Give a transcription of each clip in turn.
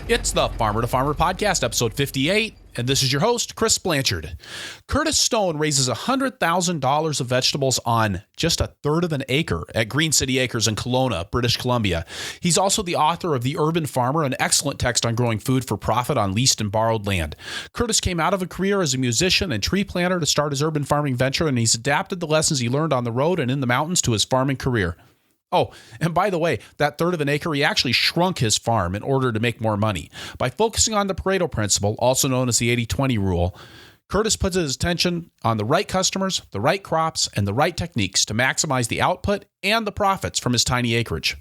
It's the Farmer to Farmer podcast, episode 58, and this is your host, Chris Blanchard. Curtis Stone raises $100,000 of vegetables on just a third of an acre at Green City Acres in Kelowna, British Columbia. He's also the author of The Urban Farmer, an excellent text on growing food for profit on leased and borrowed land. Curtis came out of a career as a musician and tree planter to start his urban farming venture, and he's adapted the lessons he learned on the road and in the mountains to his farming career. Oh, and by the way, that third of an acre, he actually shrunk his farm in order to make more money. By focusing on the Pareto Principle, also known as the 80-20 rule, Curtis puts his attention on the right customers, the right crops, and the right techniques to maximize the output and the profits from his tiny acreage.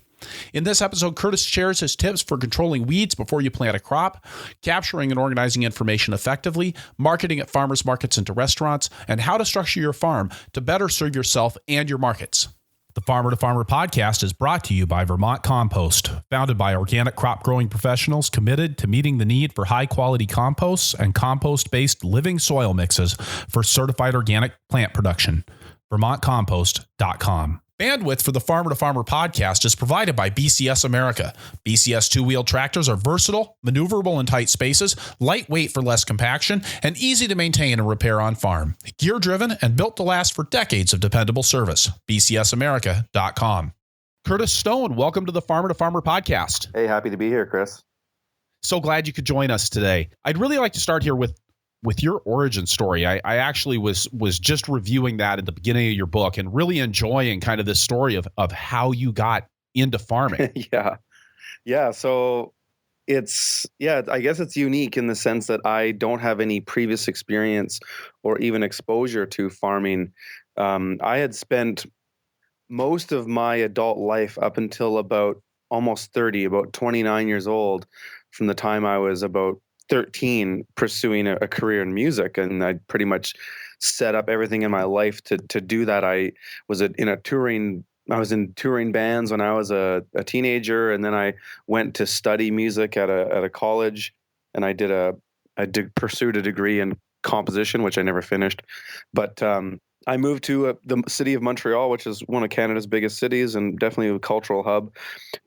In this episode, Curtis shares his tips for controlling weeds before you plant a crop, capturing and organizing information effectively, marketing at farmers markets and to restaurants, and how to structure your farm to better serve yourself and your markets. The Farmer to Farmer podcast is brought to you by Vermont Compost, founded by organic crop growing professionals committed to meeting the need for high quality composts and compost-based living soil mixes for certified organic plant production. VermontCompost.com. Bandwidth for the Farmer to Farmer podcast is provided by BCS America. BCS two-wheel tractors are versatile, maneuverable in tight spaces, lightweight for less compaction, and easy to maintain and repair on farm. Gear-driven and built to last for decades of dependable service. BCSAmerica.com. Curtis Stone, welcome to the Farmer to Farmer podcast. Hey, happy to be here, Chris. So glad you could join us today. I'd really like to start here with your origin story. I actually was just reviewing that at the beginning of your book and really enjoying kind of this story of how you got into farming. Yeah. So I guess it's unique in the sense that I don't have any previous experience or even exposure to farming. I had spent most of my adult life up until about almost 30, about 29 years old, from the time I was about 13 pursuing a career in music, and I pretty much set up everything in my life to do that. I was in touring bands when I was a teenager, and then I went to study music at a college, and I pursued a degree in composition, which I never finished. But I moved to the city of Montreal, which is one of Canada's biggest cities and definitely a cultural hub,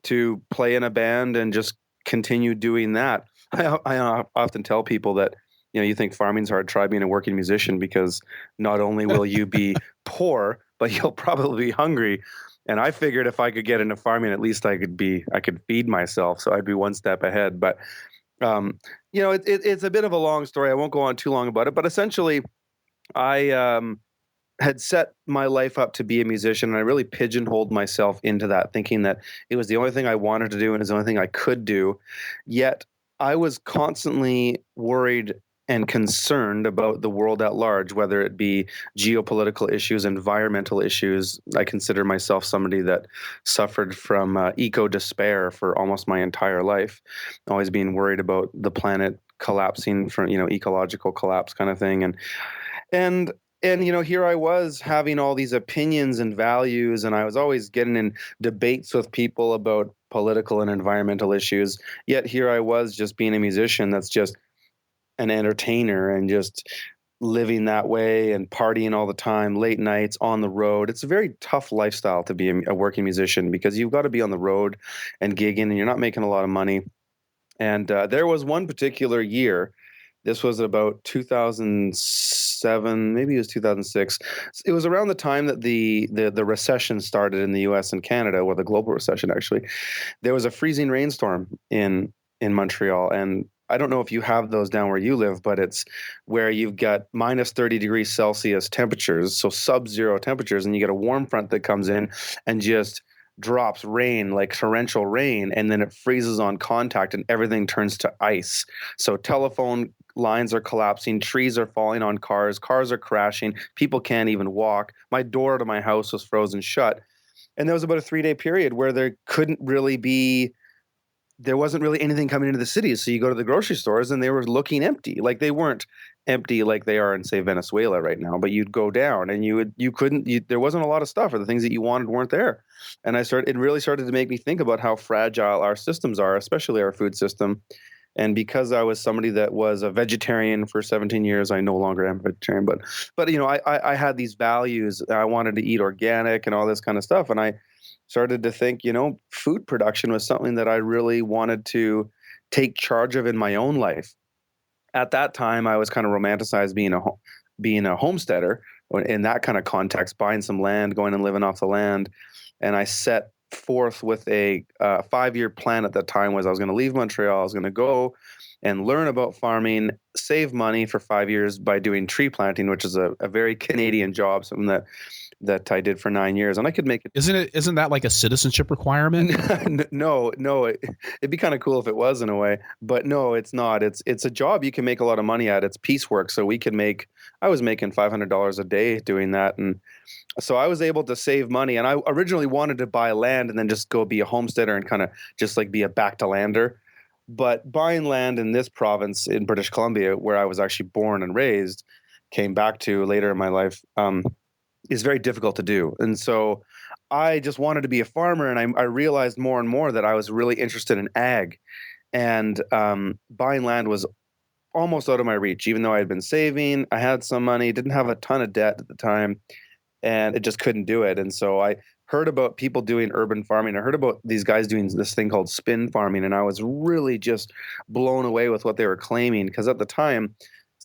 to play in a band and just continue doing that. I often tell people that, you think farming's hard, try being a working musician, because not only will you be poor, but you'll probably be hungry. And I figured if I could get into farming, at least I could feed myself. So I'd be one step ahead. But, it's a bit of a long story. I won't go on too long about it, but essentially I had set my life up to be a musician, and I really pigeonholed myself into that, thinking that it was the only thing I wanted to do and it was the only thing I could do. Yet I was constantly worried and concerned about the world at large, whether it be geopolitical issues, environmental issues. I consider myself somebody that suffered from eco-despair for almost my entire life, always being worried about the planet collapsing from, ecological collapse kind of thing. And here I was having all these opinions and values, and I was always getting in debates with people about political and environmental issues. Yet here I was just being a musician that's just an entertainer and just living that way and partying all the time, late nights, on the road. It's a very tough lifestyle to be a working musician, because you've got to be on the road and gigging, and you're not making a lot of money. And there was one particular year. This was about 2007, maybe it was 2006. It was around the time that the recession started in the U.S. and Canada, or the global recession, actually. There was a freezing rainstorm in Montreal, and I don't know if you have those down where you live, but it's where you've got minus 30 degrees Celsius temperatures, so sub-zero temperatures, and you get a warm front that comes in and just drops rain, like torrential rain, and then it freezes on contact and everything turns to ice. So telephone lines are collapsing, trees are falling on cars are crashing, people can't even walk. My door to my house was frozen shut. And there was about a 3-day period where there wasn't really anything coming into the cities. So you go to the grocery stores and they were looking empty. Like, they weren't empty like they are in, say, Venezuela right now, but you'd go down and there wasn't a lot of stuff, or the things that you wanted weren't there. And it really started to make me think about how fragile our systems are, especially our food system. And because I was somebody that was a vegetarian for 17 years, I no longer am a vegetarian, but I had these values. I wanted to eat organic and all this kind of stuff. And I started to think, food production was something that I really wanted to take charge of in my own life. At that time, I was kind of romanticized being a homesteader in that kind of context, buying some land, going and living off the land. And I set forth with a 5-year plan at that time was I was going to leave Montreal. I was going to go and learn about farming, save money for 5 years by doing tree planting, which is a very Canadian job, something that I did for 9 years, and I could make it. Isn't that like a citizenship requirement? No, it'd be kind of cool if it was in a way, but no, it's not. It's a job you can make a lot of money at. It's piecework, so I was making $500 a day doing that, and so I was able to save money. And I originally wanted to buy land and then just go be a homesteader and kind of just like be a back to lander. But buying land in this province in British Columbia, where I was actually born and raised, came back to later in my life, is very difficult to do. And so I just wanted to be a farmer. And I realized more and more that I was really interested in ag. And buying land was almost out of my reach, even though I had been saving. I had some money, didn't have a ton of debt at the time, and it just couldn't do it. And so I heard about people doing urban farming. I heard about these guys doing this thing called spin farming, and I was really just blown away with what they were claiming. Because at the time,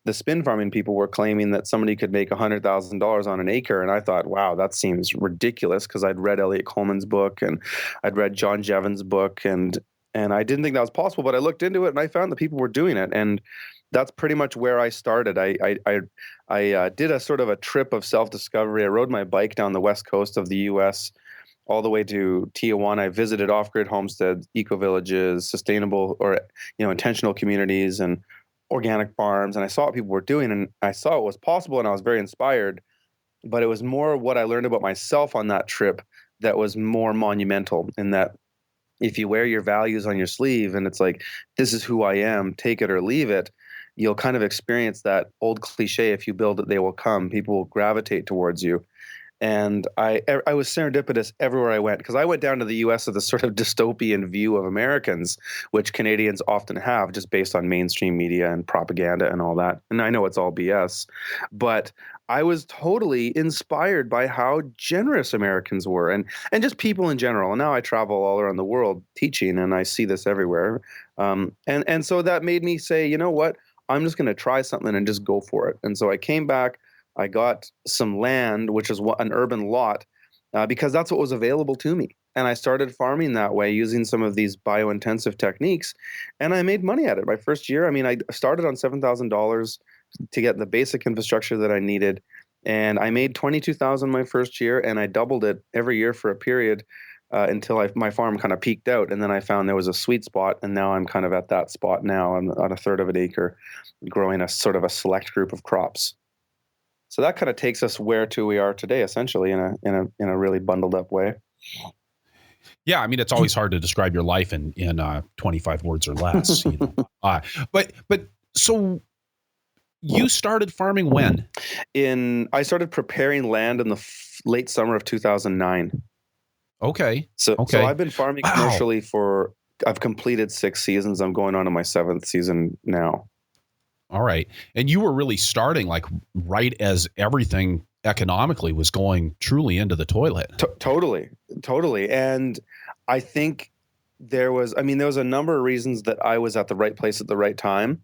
the spin farming people were claiming that somebody could make $100,000 on an acre, and I thought, wow, that seems ridiculous. Because I'd read Elliot Coleman's book and I'd read John Jevons' book, and I didn't think that was possible. But I looked into it and I found that people were doing it, and that's pretty much where I started. I did a sort of a trip of self-discovery. I rode my bike down the west coast of the U.S. all the way to Tijuana. I visited off-grid homesteads, eco-villages, sustainable or intentional communities, and organic farms. And I saw what people were doing, and I saw it was possible, and I was very inspired. But it was more what I learned about myself on that trip that was more monumental, in that if you wear your values on your sleeve and it's like, this is who I am, take it or leave it, you'll kind of experience that old cliche, if you build it, they will come. People will gravitate towards you. And I was serendipitous everywhere I went, because I went down to the U.S. with a sort of dystopian view of Americans, which Canadians often have, just based on mainstream media and propaganda and all that. And I know it's all BS, but I was totally inspired by how generous Americans were, and just people in general. And now I travel all around the world teaching, and I see this everywhere. And so that made me say, you know what? I'm just going to try something and just go for it. And so I came back. I got some land, which is an urban lot, because that's what was available to me. And I started farming that way using some of these bio-intensive techniques, and I made money at it. My first year, I mean, I started on $7,000 to get the basic infrastructure that I needed, and I made $22,000 my first year, and I doubled it every year for a period until my farm kind of peaked out. And then I found there was a sweet spot, and now I'm kind of at that spot now. I'm on a third of an acre, growing a sort of a select group of crops. So that kind of takes us where to we are today, essentially, in a really bundled up way. Yeah, I mean, it's always hard to describe your life in 25 words or less. But so you started farming when? I started preparing land in the late summer of 2009. Okay. So I've been farming commercially I've completed 6 seasons. I'm going on to my 7th season now. All right. And you were really starting like right as everything economically was going truly into the toilet. Totally. And I think there was a number of reasons that I was at the right place at the right time,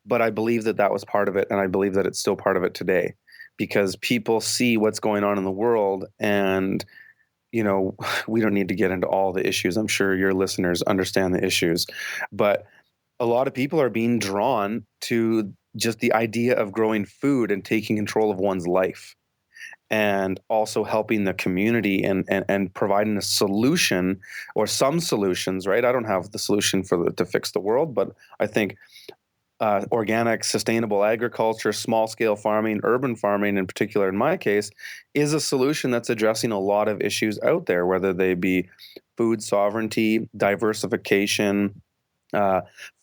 but I believe that was part of it. And I believe that it's still part of it today, because people see what's going on in the world, and we don't need to get into all the issues. I'm sure your listeners understand the issues, but a lot of people are being drawn to just the idea of growing food and taking control of one's life, and also helping the community and providing a solution, or some solutions, right? I don't have the solution to fix the world, but I think organic, sustainable agriculture, small scale farming, urban farming in particular, in my case, is a solution that's addressing a lot of issues out there, whether they be food sovereignty, diversification,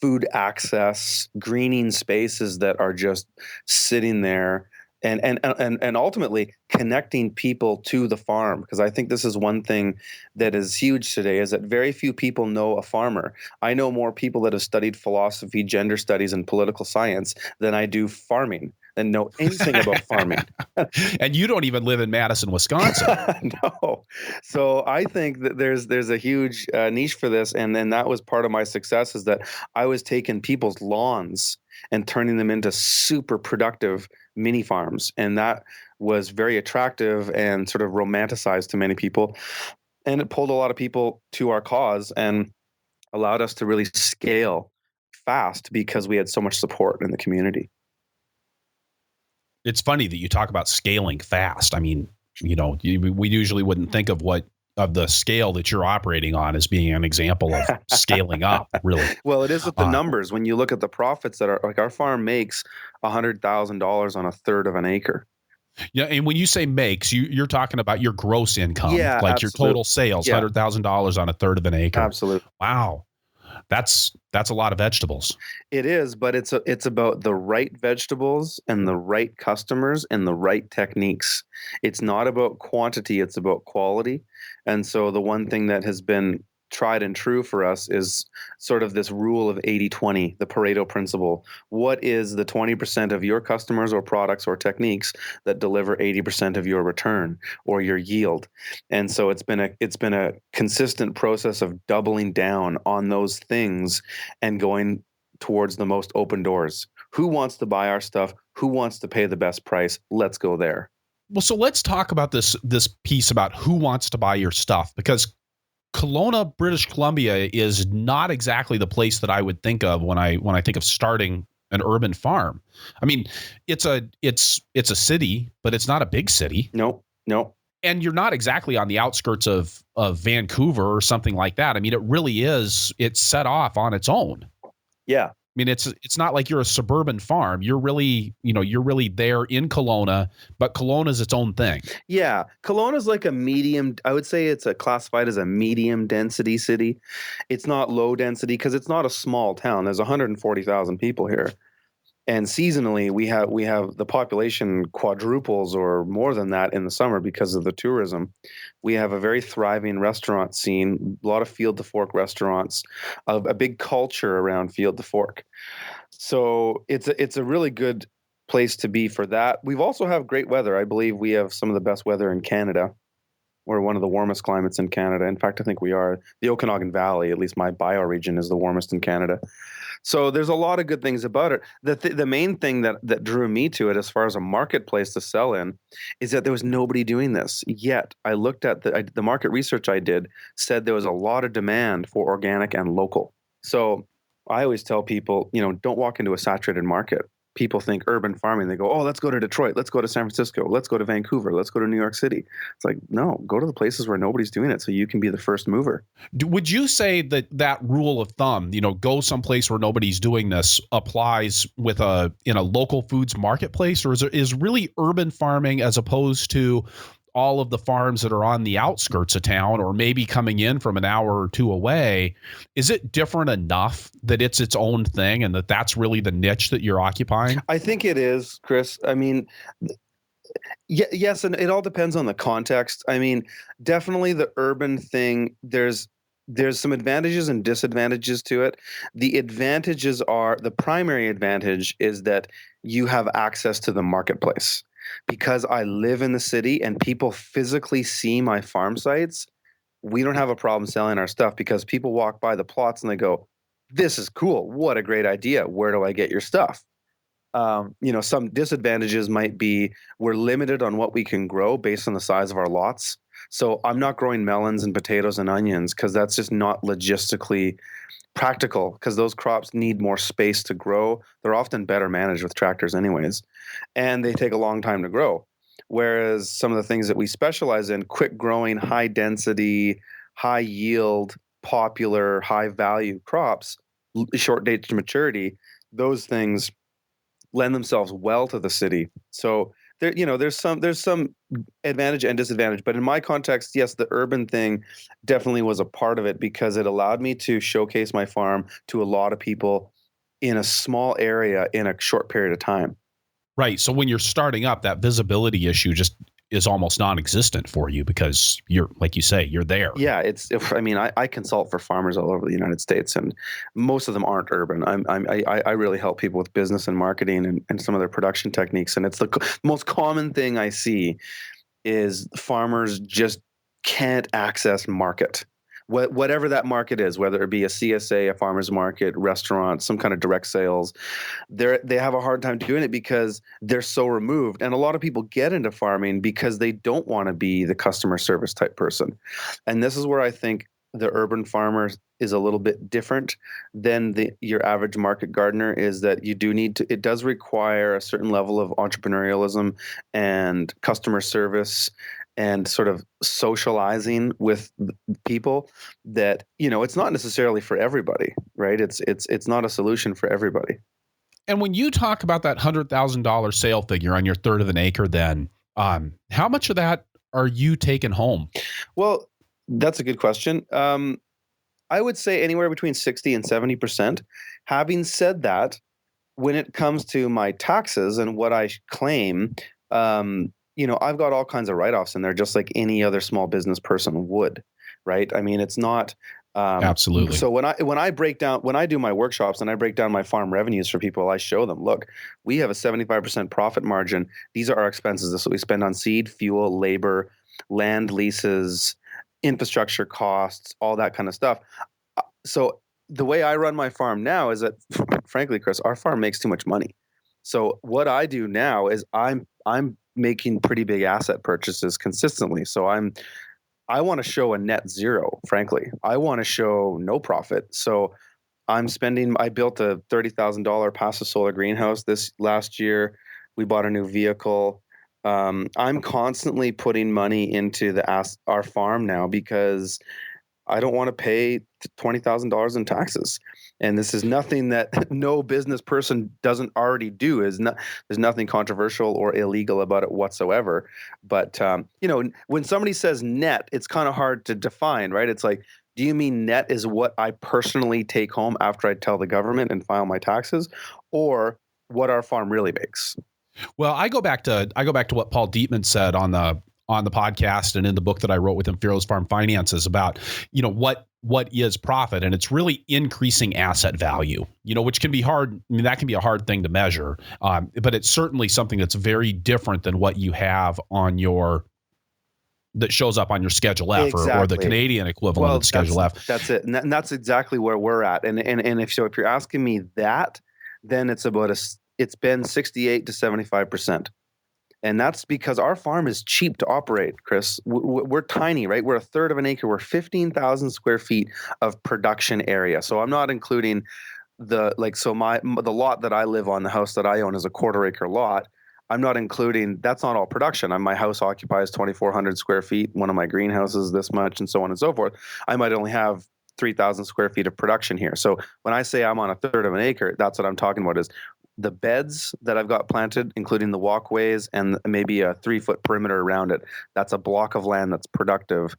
food access, greening spaces that are just sitting there, and ultimately connecting people to the farm. Because I think this is one thing that is huge today, is that very few people know a farmer. I know more people that have studied philosophy, gender studies, and political science than I do farming. and know anything about farming. And you don't even live in Madison, Wisconsin. No. So I think that there's a huge niche for this, and then that was part of my success, is that I was taking people's lawns and turning them into super productive mini farms, and that was very attractive and sort of romanticized to many people, and it pulled a lot of people to our cause and allowed us to really scale fast because we had so much support in the community. It's funny that you talk about scaling fast. I mean, we usually wouldn't think of the scale that you're operating on as being an example of scaling up, really. Well, it is with the numbers. When you look at the profits that are like, our farm makes $100,000 on a third of an acre. Yeah, and when you say makes, you're talking about your gross income, Yeah, like absolutely. your total sales, Yeah. $100,000 on a third of an acre. Absolutely. Wow, that's a lot of vegetables. It is, but it's about the right vegetables and the right customers and the right techniques. It's not about quantity, it's about quality. And so the one thing that has been tried and true for us is sort of this rule of 80-20, the Pareto Principle. What is the 20% of your customers or products or techniques that deliver 80% of your return or your yield? And so it's been a consistent process of doubling down on those things and going towards the most open doors. Who wants to buy our stuff? Who wants to pay the best price? Let's go there. Well, so let's talk about this piece about who wants to buy your stuff, because Kelowna, British Columbia is not exactly the place that I would think of when I think of starting an urban farm. I mean, it's a city, but it's not a big city. No. And you're not exactly on the outskirts of Vancouver or something like that. I mean, it's set off on its own. Yeah. I mean, it's not like you're a suburban farm. You're really there in Kelowna, but Kelowna is its own thing. Yeah. Kelowna is like a medium. I would say it's classified as a medium density city. It's not low density because it's not a small town. There's 140,000 people here. And seasonally, we have the population quadruples or more than that in the summer because of the tourism. We have a very thriving restaurant scene, a lot of field to fork restaurants, a big culture around field to fork. So it's a really good place to be for that. We've also have great weather. I believe we have some of the best weather in Canada. We're one of the warmest climates in Canada. In fact, I think we are. The Okanagan Valley, at least my bioregion, is the warmest in Canada. So there's a lot of good things about it. The main thing that drew me to it as far as a marketplace to sell in is that there was nobody doing this. Yet I looked at the market research I did, said there was a lot of demand for organic and local. So I always tell people, don't walk into a saturated market. People think urban farming. They go, oh, let's go to Detroit. Let's go to San Francisco. Let's go to Vancouver. Let's go to New York City. It's like, no, go to the places where nobody's doing it so you can be the first mover. Would you say that rule of thumb, go someplace where nobody's doing this, applies in a local foods marketplace, or is really urban farming, as opposed to all of the farms that are on the outskirts of town or maybe coming in from an hour or two away, is it different enough that it's its own thing and that's really the niche that you're occupying? I think it is, Chris. I mean, yes, and it all depends on the context. I mean, definitely the urban thing, there's some advantages and disadvantages to it. The primary advantage is that you have access to the marketplace. Because I live in the city and people physically see my farm sites, we don't have a problem selling our stuff because people walk by the plots and they go, this is cool. What a great idea. Where do I get your stuff? Some disadvantages might be we're limited on what we can grow based on the size of our lots. So I'm not growing melons and potatoes and onions because that's just not logistically practical, because those crops need more space to grow. They're often better managed with tractors anyways, and they take a long time to grow. Whereas some of the things that we specialize in, quick growing, high density, high yield, popular, high value crops, short date to maturity, those things lend themselves well to the city. So there's some advantage and disadvantage, but in my context, yes, the urban thing definitely was a part of it because it allowed me to showcase my farm to a lot of people in a small area in a short period of time. Right. So when you're starting up, that visibility issue is almost non-existent for you because you're, like you say, you're there. Yeah, I consult for farmers all over the United States, and most of them aren't urban. I really help people with business and marketing and some of their production techniques. And it's the most common thing I see is farmers just can't access market. Whatever that market is, whether it be a CSA, a farmer's market, restaurant, some kind of direct sales, they have a hard time doing it because they're so removed. And a lot of people get into farming because they don't want to be the customer service type person. And this is where I think the urban farmer is a little bit different than your average market gardener, is that it does require a certain level of entrepreneurialism and customer service and sort of socializing with people that, it's not necessarily for everybody, right? It's not a solution for everybody. And when you talk about that $100,000 sale figure on your third of an acre, then how much of that are you taking home? Well, that's a good question. I would say anywhere between 60 and 70%. Having said that, when it comes to my taxes and what I claim, I've got all kinds of write-offs in there, just like any other small business person would, right? I mean, it's not. Absolutely. So when I do my workshops and I break down my farm revenues for people, I show them, look, we have a 75% profit margin. These are our expenses. This is what we spend on seed, fuel, labor, land leases, infrastructure costs, all that kind of stuff. So the way I run my farm now is that, frankly, Chris, our farm makes too much money. So what I do now is I'm making pretty big asset purchases consistently. So I want to show a net zero, frankly. I want to show no profit. So I built a $30,000 passive solar greenhouse this last year. We bought a new vehicle. I'm constantly putting money into our farm now because I don't want to pay $20,000 in taxes. And this is nothing that no business person doesn't already do. There's nothing controversial or illegal about it whatsoever. But when somebody says net, it's kind of hard to define, right? It's like, do you mean net is what I personally take home after I tell the government and file my taxes, or what our farm really makes? Well, I go back to what Paul Dietman said on the podcast and in the book that I wrote with him, Fearless Farm Finances, about, what is profit. And it's really increasing asset value, which can be hard. I mean, that can be a hard thing to measure. But it's certainly something that's very different than what you have that shows up on your Schedule F, Exactly. or the Canadian equivalent of Schedule F. That's it. And that's exactly where we're at. And if you're asking me that, then it's been 68 to 75%. And that's because our farm is cheap to operate, Chris. We're tiny, right? We're a third of an acre. We're 15,000 square feet of production area. So I'm not including the lot that I live on, the house that I own is a quarter acre lot. I'm not including, that's not all production. My house occupies 2,400 square feet. One of my greenhouses this much, and so on and so forth. I might only have 3,000 square feet of production here. So when I say I'm on a third of an acre, that's what I'm talking about, is the beds that I've got planted, including the walkways and maybe a 3-foot perimeter around it. That's a block of land that's productive.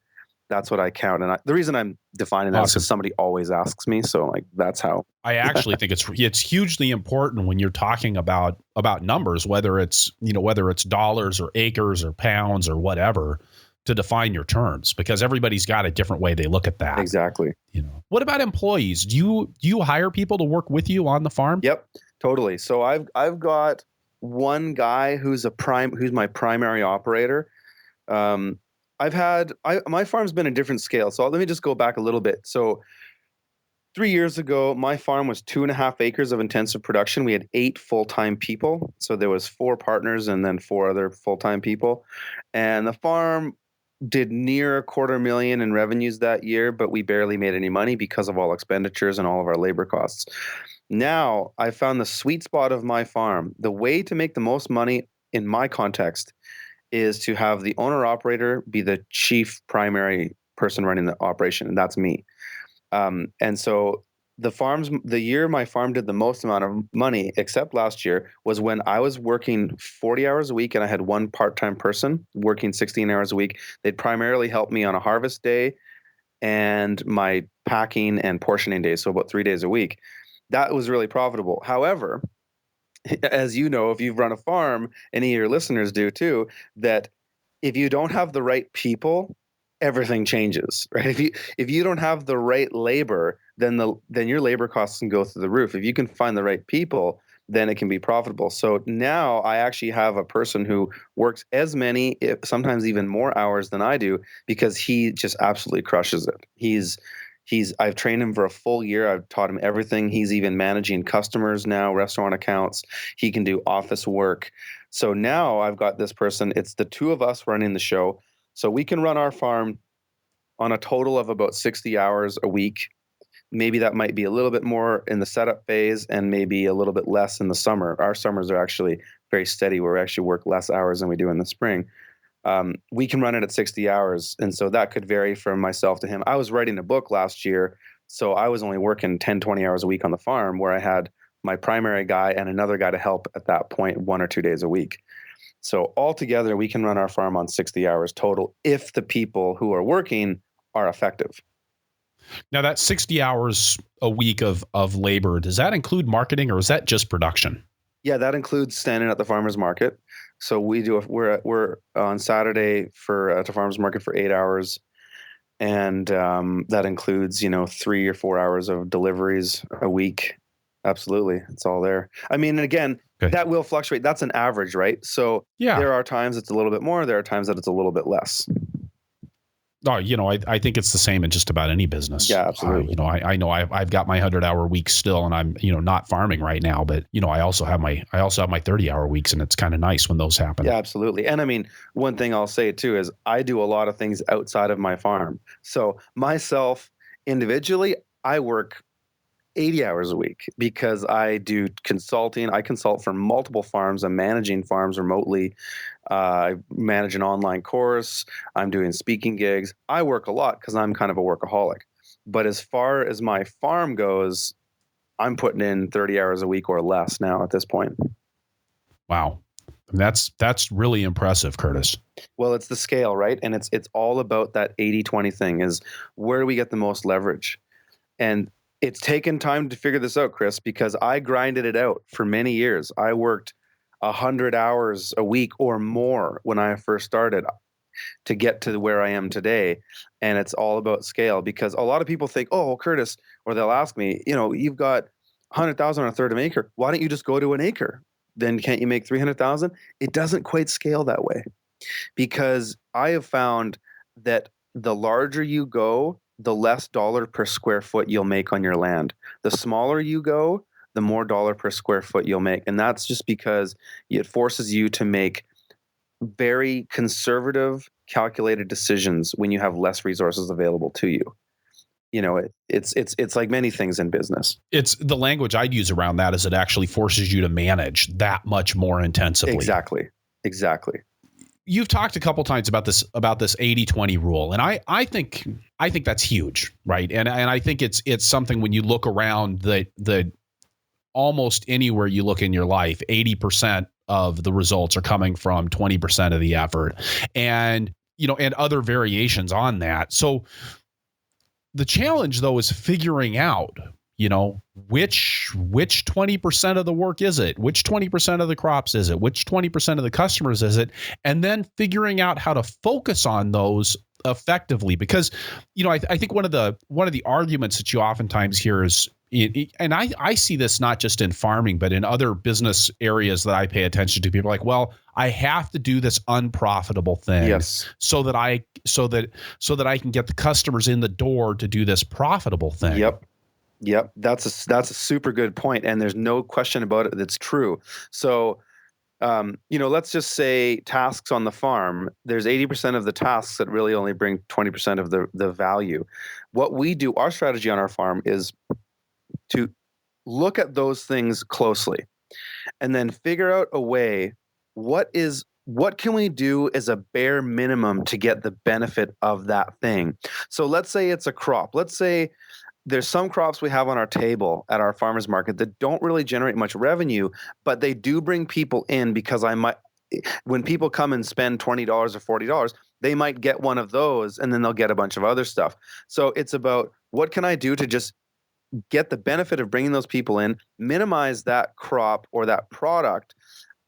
That's what I count. And the reason I'm defining that is because somebody always asks me. So that's how. I actually think it's hugely important when you're talking about numbers, whether it's dollars or acres or pounds or whatever, to define your terms, because everybody's got a different way they look at that. Exactly. What about employees? Do you hire people to work with you on the farm? Yep, totally. So I've got one guy who's my primary operator. My farm's been a different scale. So let me just go back a little bit. So 3 years ago, my farm was 2.5 acres of intensive production. We had 8 full-time people. So there was 4 partners and then 4 other full-time people. And the farm did near $250,000 in revenues that year, but we barely made any money because of all expenditures and all of our labor costs. Now I found the sweet spot of my farm. The way to make the most money in my context is to have the owner operator be the chief primary person running the operation, and that's me. And so the year my farm did the most amount of money, except last year, was when I was working 40 hours a week and I had one part-time person working 16 hours a week. They'd primarily help me on a harvest day and my packing and portioning days, so about 3 days a week. That was really profitable. However, as you know, if you've run a farm, any of your listeners do too, that if you don't have the right people, everything changes, right? If you don't have the right labor, then your labor costs can go through the roof. If you can find the right people, then it can be profitable. So now I actually have a person who works as many, if sometimes even more hours than I do, because he just absolutely crushes it. I've trained him for a full year. I've taught him everything. He's even managing customers now, restaurant accounts. He can do office work. So now I've got this person. It's the two of us running the show. So we can run our farm on a total of about 60 hours a week. Maybe that might be a little bit more in the setup phase and maybe a little bit less in the summer. Our summers are actually very steady, where we actually work less hours than we do in the spring. We can run it at 60 hours. And so that could vary from myself to him. I was writing a book last year, so I was only working 10, 20 hours a week on the farm, where I had my primary guy and another guy to help at that point 1 or 2 days a week. So altogether, we can run our farm on 60 hours total if the people who are working are effective. Now, that 60 hours a week of labor, does that include marketing, or is that just production? Yeah, that includes standing at the farmer's market. So we're on Saturday at the farmer's market for 8 hours. And that includes, 3 or 4 hours of deliveries a week. Absolutely. It's all there. I mean, again, Okay. that will fluctuate. That's an average, right? So Yeah. There are times it's a little bit more. There are times that it's a little bit less. Oh, I think it's the same in just about any business. Yeah, absolutely. I know I've got my 100-hour week still, and I'm, not farming right now, but I also have my 30-hour weeks, and it's kind of nice when those happen. Yeah, absolutely. And I mean, one thing I'll say too is I do a lot of things outside of my farm. So myself individually, I work 80 hours a week because I do consulting. I consult for multiple farms. I'm managing farms remotely. I manage an online course. I'm doing speaking gigs. I work a lot because I'm kind of a workaholic. But as far as my farm goes, I'm putting in 30 hours a week or less now at this point. Wow. That's really impressive, Curtis. Well, it's the scale, right? And it's all about that 80-20 thing, is where do we get the most leverage? And it's taken time to figure this out, Chris, because I grinded it out for many years. I worked 100 hours a week or more when I first started to get to where I am today. And it's all about scale, because a lot of people think, oh, well, Curtis, or they'll ask me, you've got 100,000 on a third of an acre. Why don't you just go to an acre? Then can't you make 300,000? It doesn't quite scale that way, because I have found that the larger you go, the less dollar per square foot you'll make on your land. The smaller you go, the more dollar per square foot you'll make. And that's just because it forces you to make very conservative, calculated decisions when you have less resources available to you. It's like many things in business. It's the language I'd use around that is it actually forces you to manage that much more intensively. Exactly. You've talked a couple times about this 80-20 rule, and I think that's huge, right? And I think it's something when you look around the almost anywhere you look in your life, 80% of the results are coming from 20% of the effort, and and other variations on that. So the challenge, though, is figuring out which 20% of the work is it? Which 20% of the crops is it? Which 20% of the customers is it? And then figuring out how to focus on those effectively. Because, I think one of the arguments that you oftentimes hear is, and I see this not just in farming, but in other business areas that I pay attention to. People are like, well, I have to do this unprofitable thing, yes, so that I can get the customers in the door to do this profitable thing. Yep. That's a super good point, and there's no question about it. That's true. So, let's just say tasks on the farm. There's 80% of the tasks that really only bring 20% of the value. What we do, our strategy on our farm, is to look at those things closely, and then figure out a way. What can we do as a bare minimum to get the benefit of that thing? So let's say it's a crop. Let's say there's some crops we have on our table at our farmers market that don't really generate much revenue, but they do bring people in, because when people come and spend $20 or $40, they might get one of those, and then they'll get a bunch of other stuff. So it's about, what can I do to just get the benefit of bringing those people in, minimize that crop or that product,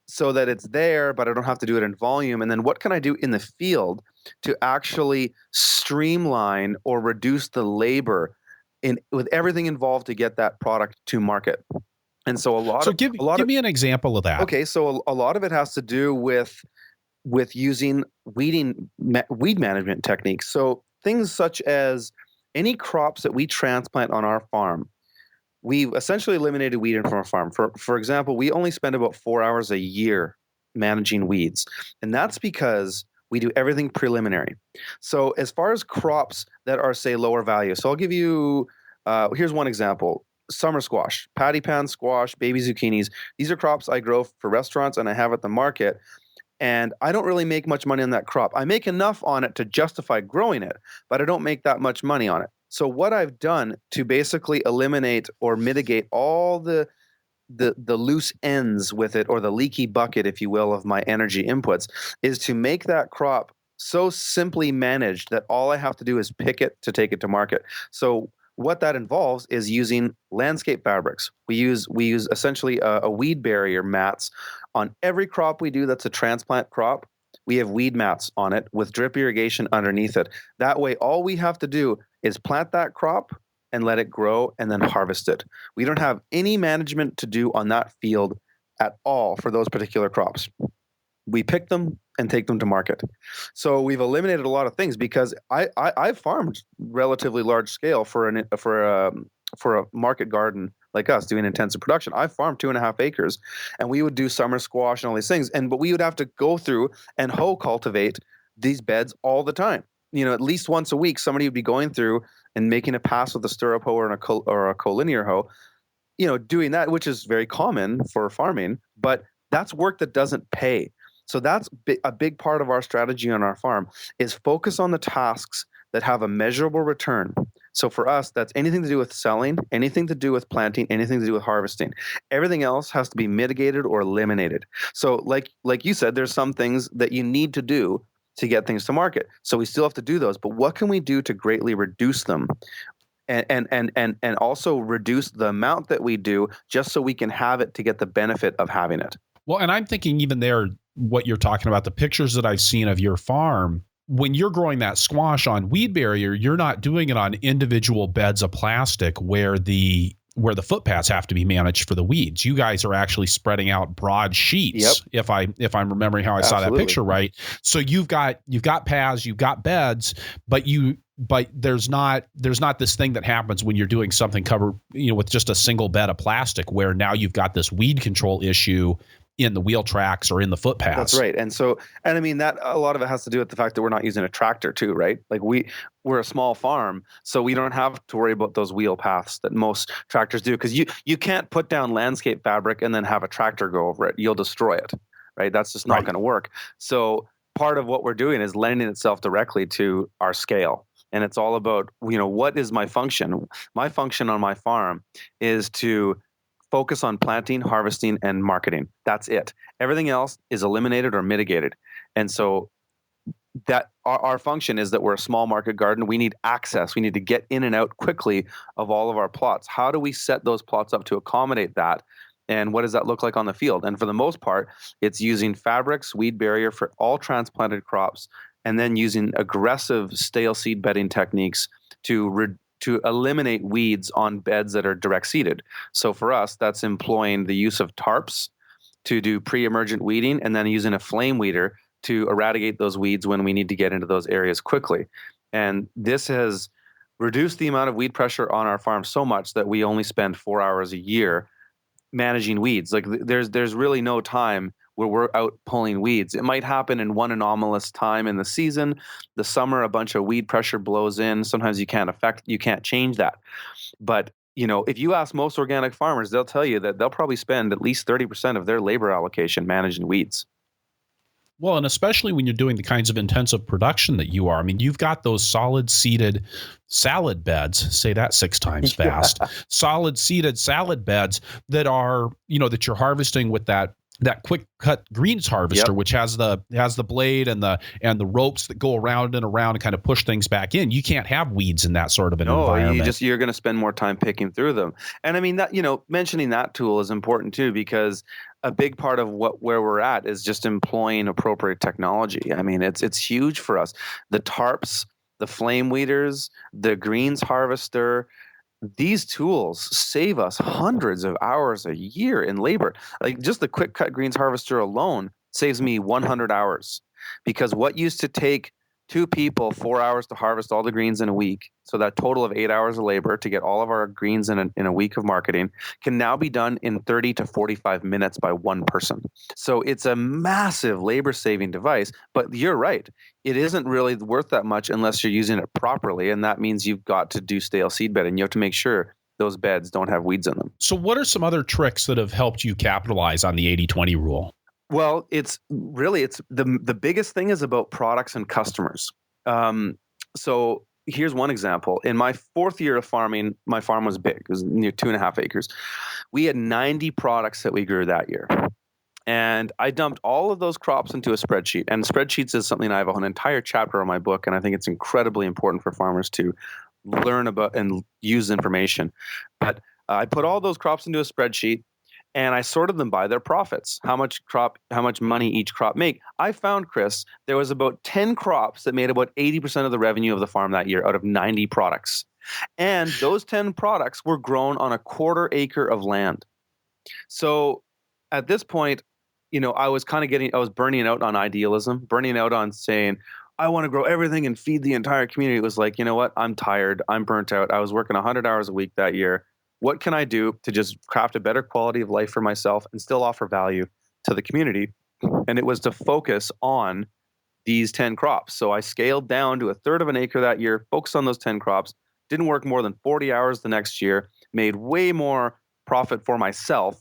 so that it's there, but I don't have to do it in volume? And then what can I do in the field to actually streamline or reduce the labor with everything involved to get that product to market? And so give me an example of that. okay, so a lot of it has to do with using weed management techniques. So things such as any crops that we transplant on our farm, we've essentially eliminated weeding from our farm. For example, we only spend about 4 hours a year managing weeds, and that's because we do everything preliminary. So as far as crops that are, say, lower value, so I'll give you here's one example. Summer squash, patty pan squash, baby zucchinis. These are crops I grow for restaurants and I have at the market. And I don't really make much money on that crop. I make enough on it to justify growing it, but I don't make that much money on it. So what I've done to basically eliminate or mitigate all the loose ends with it, or the leaky bucket, if you will, of my energy inputs, is to make that crop so simply managed that all I have to do is pick it to take it to market. So what that involves is using landscape fabrics. We use essentially a weed barrier mats on every crop we do that's a transplant crop. We have weed mats on it with drip irrigation underneath it. That way, all we have to do is plant that crop and let it grow and then harvest it. We don't have any management to do on that field at all for those particular crops. We pick them and take them to market. So we've eliminated a lot of things, because I've farmed relatively large scale for a market garden like us doing intensive production. I farmed 2.5 acres, and we would do summer squash and all these things. But we would have to go through and hoe cultivate these beds all the time. At least once a week, somebody would be going through and making a pass with a stirrup hoe or a collinear hoe, doing that, which is very common for farming, but that's work that doesn't pay. So that's a big part of our strategy on our farm, is focus on the tasks that have a measurable return. So for us, that's anything to do with selling, anything to do with planting, anything to do with harvesting. Everything else has to be mitigated or eliminated. So like you said, there's some things that you need to do to get things to market. So we still have to do those, but what can we do to greatly reduce them? And also reduce the amount that we do, just so we can have it to get the benefit of having it. Well, and I'm thinking even there, what you're talking about, the pictures that I've seen of your farm, when you're growing that squash on weed barrier, you're not doing it on individual beds of plastic where the footpaths have to be managed for the weeds. You guys are actually spreading out broad sheets. Yep. If I'm remembering how I saw that picture right. So you've got paths, you've got beds, but there's not this thing that happens when you're doing something covered, with just a single bed of plastic, where now you've got this weed control issue in the wheel tracks or in the footpaths. That's right. And I mean, that a lot of it has to do with the fact that we're not using a tractor too, right? Like we're a small farm, so we don't have to worry about those wheel paths that most tractors do, because you can't put down landscape fabric and then have a tractor go over it. You'll destroy it, right? That's just not going to work. So part of what we're doing is lending itself directly to our scale. And it's all about, what is my function? My function on my farm is to focus on planting, harvesting, and marketing. That's it. Everything else is eliminated or mitigated. And so that our function is that we're a small market garden. We need access. We need to get in and out quickly of all of our plots. How do we set those plots up to accommodate that? And what does that look like on the field? And for the most part, it's using fabrics, weed barrier for all transplanted crops, and then using aggressive stale seed bedding techniques to eliminate weeds on beds that are direct seeded. So for us, that's employing the use of tarps to do pre-emergent weeding, and then using a flame weeder to eradicate those weeds when we need to get into those areas quickly. And this has reduced the amount of weed pressure on our farm so much that we only spend 4 hours a year managing weeds. Like there's really no time where we're out pulling weeds. It might happen in one anomalous time in the season. The summer, a bunch of weed pressure blows in. Sometimes you can't change that. But if you ask most organic farmers, they'll tell you that they'll probably spend at least 30% of their labor allocation managing weeds. Well, and especially when you're doing the kinds of intensive production that you are. I mean, you've got those solid seeded salad beds, say that 6 times fast, solid seeded salad beds that are, that you're harvesting with that quick cut greens harvester, which has the blade and the ropes that go around and kind of push things back in. You can't have weeds in that sort of an environment. You're going to spend more time picking through them. And I mean that, mentioning that tool is important too, because a big part of where we're at is just employing appropriate technology. I mean, it's huge for us. The tarps, the flame weeders, the greens harvester, these tools save us hundreds of hours a year in labor. Like just the quick cut greens harvester alone saves me 100 hours, because what used to take 2 people 4 hours to harvest all the greens in a week, so that total of 8 hours of labor to get all of our greens in a week of marketing, can now be done in 30 to 45 minutes by one person. So it's a massive labor saving device, but you're right. It isn't really worth that much unless you're using it properly. And that means you've got to do stale seed bedding. You have to make sure those beds don't have weeds in them. So what are some other tricks that have helped you capitalize on the 80-20 rule? Well, it's the biggest thing is about products and customers. So here's one example. In my 4th year of farming, my farm was big. It was near 2.5 acres. We had 90 products that we grew that year. And I dumped all of those crops into a spreadsheet. And spreadsheets is something I have an entire chapter on my book, and I think it's incredibly important for farmers to learn about and use information. But I put all those crops into a spreadsheet, and I sorted them by their profits, how much money each crop make. I found, Chris, there was about 10 crops that made about 80% of the revenue of the farm that year out of 90 products. And those 10 products were grown on a 1/4 acre of land. So at this point, I was burning out on idealism, burning out on saying, I want to grow everything and feed the entire community. It was like, you know what? I'm tired. I'm burnt out. I was working 100 hours a week that year. What can I do to just craft a better quality of life for myself and still offer value to the community? And it was to focus on these 10 crops. So I scaled down to 1/3 of an acre that year, focused on those 10 crops, didn't work more than 40 hours the next year, made way more profit for myself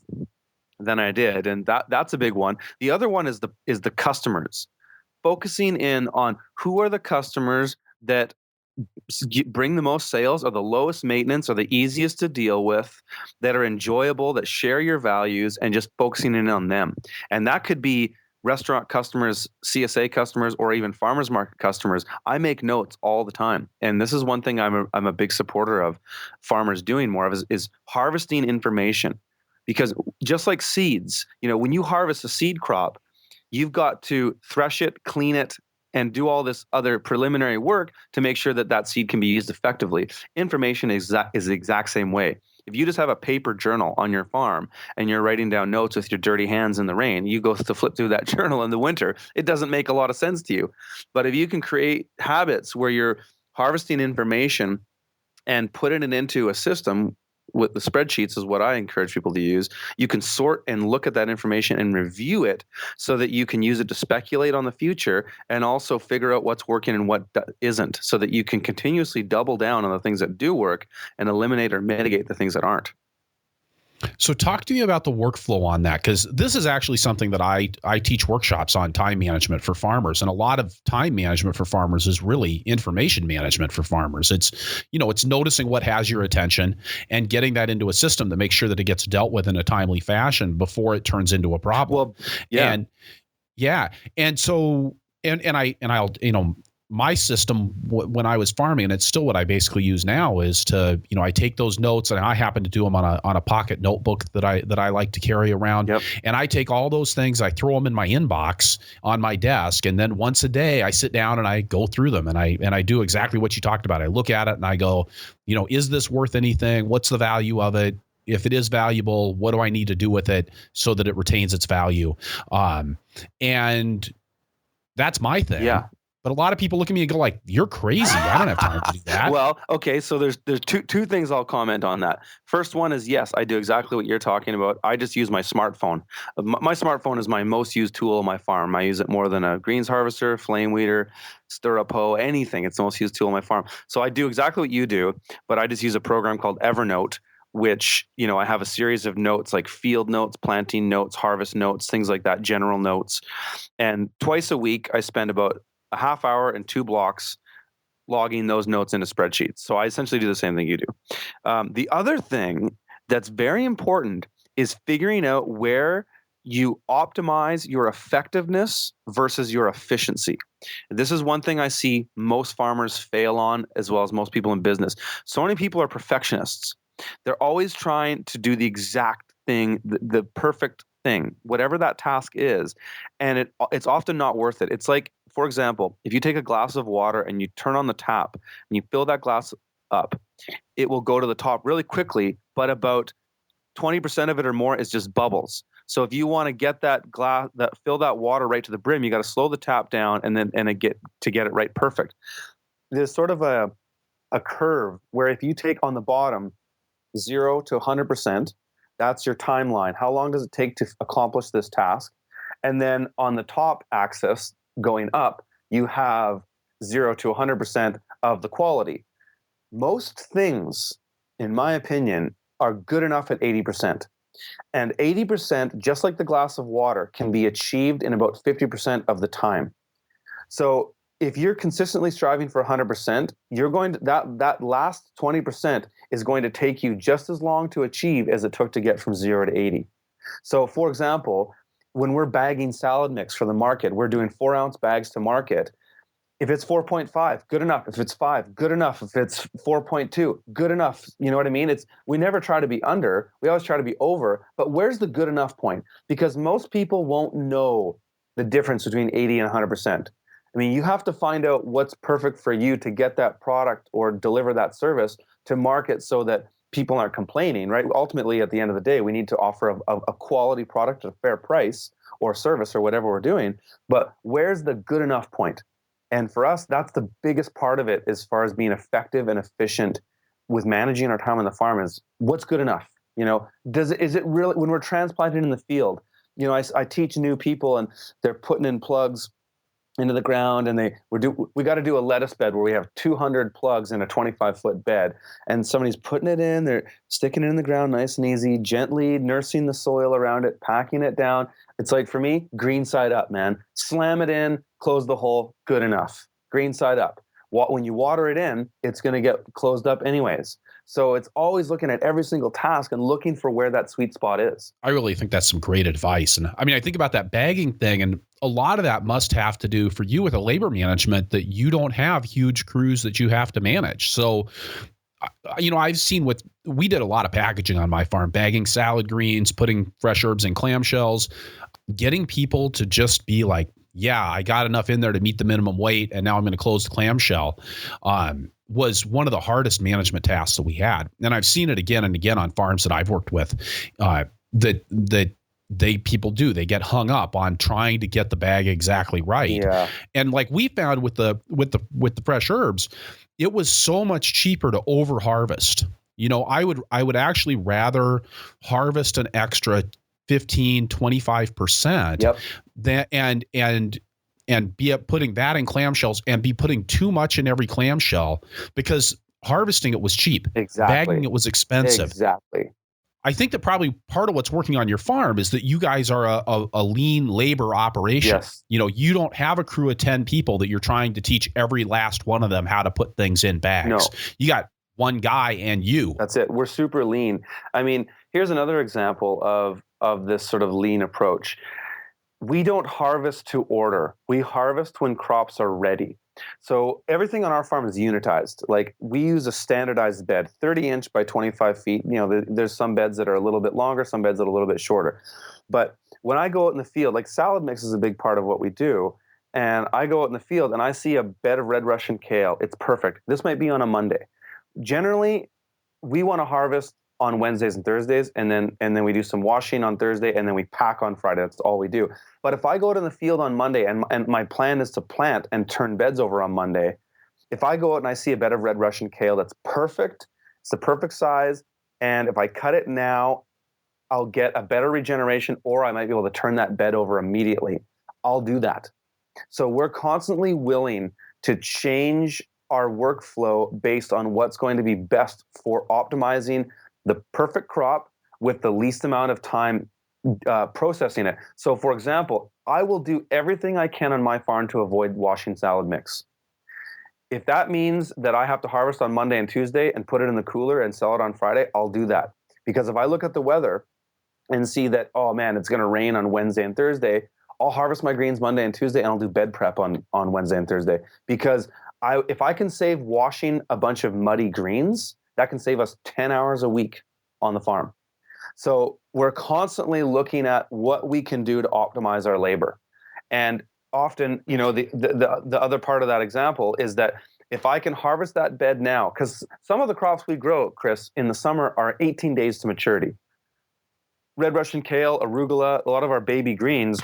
than I did. And that's a big one. The other one is the customers. Focusing in on who are the customers that bring the most sales, are the lowest maintenance, are the easiest to deal with, that are enjoyable, that share your values, and just focusing in on them. And that could be restaurant customers, CSA customers, or even farmers market customers. I make notes all the time. And this is one thing I'm a big supporter of farmers doing more of is harvesting information. Because just like seeds, when you harvest a seed crop, you've got to thresh it, clean it, and do all this other preliminary work to make sure that seed can be used effectively. Information is the exact same way. If you just have a paper journal on your farm and you're writing down notes with your dirty hands in the rain, you go to flip through that journal in the winter, it doesn't make a lot of sense to you. But if you can create habits where you're harvesting information and putting it into a system, with the spreadsheets is what I encourage people to use. You can sort and look at that information and review it so that you can use it to speculate on the future and also figure out what's working and what isn't, so that you can continuously double down on the things that do work and eliminate or mitigate the things that aren't. So talk to me about the workflow on that, because this is actually something that I teach workshops on, time management for farmers. And a lot of time management for farmers is really information management for farmers. It's noticing what has your attention and getting that into a system to make sure that it gets dealt with in a timely fashion before it turns into a problem. Well, yeah. And my system when I was farming, and it's still what I basically use now, is to, I take those notes, and I happen to do them on a pocket notebook that I like to carry around. Yep. And I take all those things, I throw them in my inbox on my desk. And then once a day I sit down and I go through them, and I do exactly what you talked about. I look at it and I go, is this worth anything? What's the value of it? If it is valuable, what do I need to do with it so that it retains its value? And that's my thing. Yeah. But a lot of people look at me and go like, you're crazy. I don't have time to do that. Well, okay. So there's two things I'll comment on that. First one is, yes, I do exactly what you're talking about. I just use my smartphone. My smartphone is my most used tool on my farm. I use it more than a greens harvester, flame weeder, stirrup hoe, anything. It's the most used tool on my farm. So I do exactly what you do, but I just use a program called Evernote, which, I have a series of notes like field notes, planting notes, harvest notes, things like that, general notes. And twice a week, I spend about a half hour and 2 blocks logging those notes into spreadsheets. So I essentially do the same thing you do. The other thing that's very important is figuring out where you optimize your effectiveness versus your efficiency. This is one thing I see most farmers fail on, as well as most people in business. So many people are perfectionists. They're always trying to do the exact thing, the perfect thing, whatever that task is, and it's often not worth it. It's like, for example, if you take a glass of water and you turn on the tap and you fill that glass up, it will go to the top really quickly, but about 20% of it or more is just bubbles. So if you want to get fill that water right to the brim, you got to slow the tap down and get it right perfect. There's sort of a curve where if you take on the bottom 0 to 100%, that's your timeline. How long does it take to accomplish this task? And then on the top axis going up, you have 0 to 100% of the quality. Most things, in my opinion, are good enough at 80%. And 80%, just like the glass of water, can be achieved in about 50% of the time. So if you're consistently striving for 100%, you're going to that last 20% is going to take you just as long to achieve as it took to get from 0 to 80. So for example, when we're bagging salad mix for the market, we're doing 4-ounce bags to market. If it's 4.5, good enough. If it's 5, good enough. If it's 4.2, good enough. You know what I mean? We never try to be under. We always try to be over. But where's the good enough point? Because most people won't know the difference between 80 and 100%. I mean, you have to find out what's perfect for you to get that product or deliver that service to market so that people aren't complaining, right? Ultimately, at the end of the day, we need to offer a quality product at a fair price or service or whatever we're doing. But where's the good enough point? And for us, that's the biggest part of it as far as being effective and efficient with managing our time on the farm is what's good enough? You know, is it really, when we're transplanting in the field, you know, I teach new people and they're putting in plugs into the ground and we got to do a lettuce bed where we have 200 plugs in a 25-foot bed and somebody's putting it in, they're sticking it in the ground nice and easy, gently nursing the soil around it, packing it down. It's like, for me, green side up, man. Slam it in, close the hole, good enough. Green side up. When you water it in, it's going to get closed up anyways. So it's always looking at every single task and looking for where that sweet spot is. I really think that's some great advice. And I mean, I think about that bagging thing, and a lot of that must have to do for you with a labor management that you don't have huge crews that you have to manage. So, you know, I've seen we did a lot of packaging on my farm, bagging salad greens, putting fresh herbs in clamshells, getting people to just be like, yeah, I got enough in there to meet the minimum weight, and now I'm going to close the clamshell, was one of the hardest management tasks that we had. And I've seen it again and again on farms that I've worked with, that people do. They get hung up on trying to get the bag exactly right. Yeah. And like we found with the fresh herbs, it was so much cheaper to over harvest. You know, I would actually rather harvest an extra 15, 25%. Yep. And be putting that in clamshells and be putting too much in every clamshell, because harvesting it was cheap. Exactly. Bagging it was expensive. Exactly. I think that probably part of what's working on your farm is that you guys are a lean labor operation. Yes. You know, you don't have a crew of 10 people that you're trying to teach every last one of them how to put things in bags. No. You got one guy and you. That's it. We're super lean. I mean, here's another example of this sort of lean approach. We don't harvest to order. We harvest when crops are ready. So everything on our farm is unitized. Like, we use a standardized bed, 30-inch by 25 feet. You know, there's some beds that are a little bit longer, some beds that are a little bit shorter. But when I go out in the field, like salad mix is a big part of what we do. And I go out in the field and I see a bed of red Russian kale. It's perfect. This might be on a Monday. Generally, we want to harvest on Wednesdays and Thursdays, and then we do some washing on Thursday, and then we pack on Friday. That's all we do. But if I go out in the field on Monday and my plan is to plant and turn beds over on Monday, if I go out and I see a bed of red Russian kale that's perfect, it's the perfect size, and if I cut it now, I'll get a better regeneration, or I might be able to turn that bed over immediately. I'll do that. So we're constantly willing to change our workflow based on what's going to be best for optimizing the perfect crop with the least amount of time processing it. So, for example, I will do everything I can on my farm to avoid washing salad mix. If that means that I have to harvest on Monday and Tuesday and put it in the cooler and sell it on Friday, I'll do that. Because if I look at the weather and see that, oh man, it's going to rain on Wednesday and Thursday, I'll harvest my greens Monday and Tuesday, and I'll do bed prep on Wednesday and Thursday. Because if I can save washing a bunch of muddy greens, that can save us 10 hours a week on the farm. So we're constantly looking at what we can do to optimize our labor. And often, the other part of that example is that if I can harvest that bed now, because some of the crops we grow, Chris, in the summer are 18 days to maturity. Red Russian kale, arugula, a lot of our baby greens,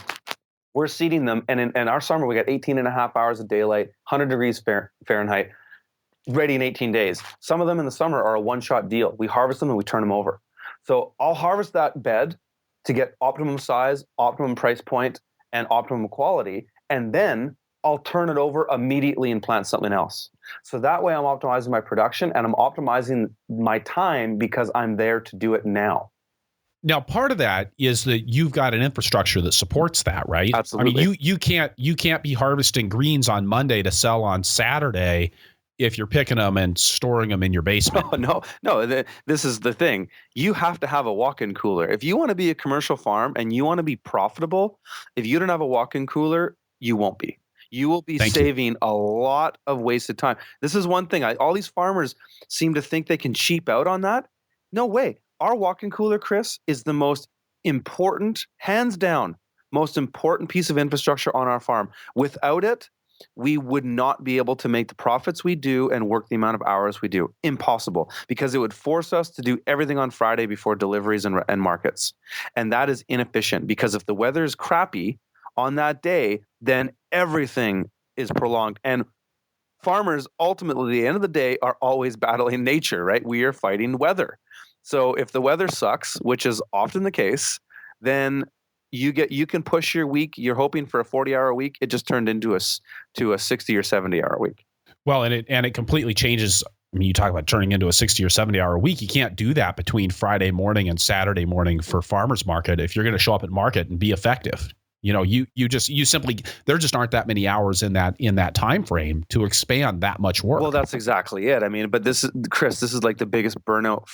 we're seeding them. And in our summer, we got 18 and a half hours of daylight, 100 degrees Fahrenheit, ready in 18 days. Some of them in the summer are a one-shot deal. We harvest them and we turn them over. So I'll harvest that bed to get optimum size, optimum price point, and optimum quality. And then I'll turn it over immediately and plant something else. So that way I'm optimizing my production and I'm optimizing my time because I'm there to do it now. Now, part of that is that you've got an infrastructure that supports that, right? Absolutely. I mean, you can't be harvesting greens on Monday to sell on Saturday if you're picking them and storing them in your basement. No. This is the thing. You have to have a walk-in cooler. If you want to be a commercial farm and you want to be profitable, if you don't have a walk-in cooler, you won't be. You will be saving a lot of wasted time. This is one thing. All these farmers seem to think they can cheap out on that. No way. Our walk-in cooler, Chris, is the most important, hands down, most important piece of infrastructure on our farm. Without it, we would not be able to make the profits we do and work the amount of hours we do. Impossible, because it would force us to do everything on Friday before deliveries and markets. And that is inefficient, because if the weather is crappy on that day, then everything is prolonged. And farmers, ultimately, at the end of the day, are always battling nature, right? We are fighting weather. So if the weather sucks, which is often the case, then you can push your week. You're hoping for a 40-hour week. It just turned into a 60 or 70-hour week. Well, and it completely changes. I mean, you talk about turning into a 60 or 70-hour week. You can't do that between Friday morning and Saturday morning for farmers market if you're going to show up at market and be effective. You simply, there just aren't that many hours in that time frame to expand that much work. Well, that's exactly it. I mean, but this is like the biggest burnout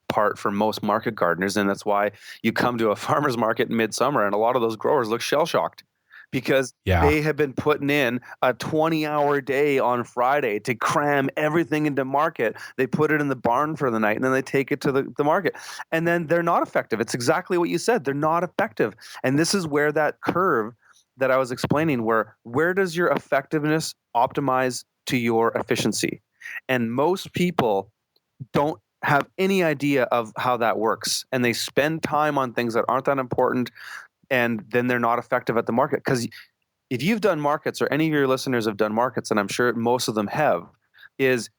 part for most market gardeners, and that's why you come to a farmer's market in midsummer, and a lot of those growers look shell shocked because they have been putting in a 20-hour day on Friday to cram everything into market. They put it in the barn for the night, and then they take it to the market. And then they're not effective. It's exactly what you said. They're not effective. And this is where that curve that I was explaining, where does your effectiveness optimize to your efficiency? And most people don't have any idea of how that works. And they spend time on things that aren't that important, and then they're not effective at the market. Because if you've done markets, or any of your listeners have done markets, and I'm sure most of them have, is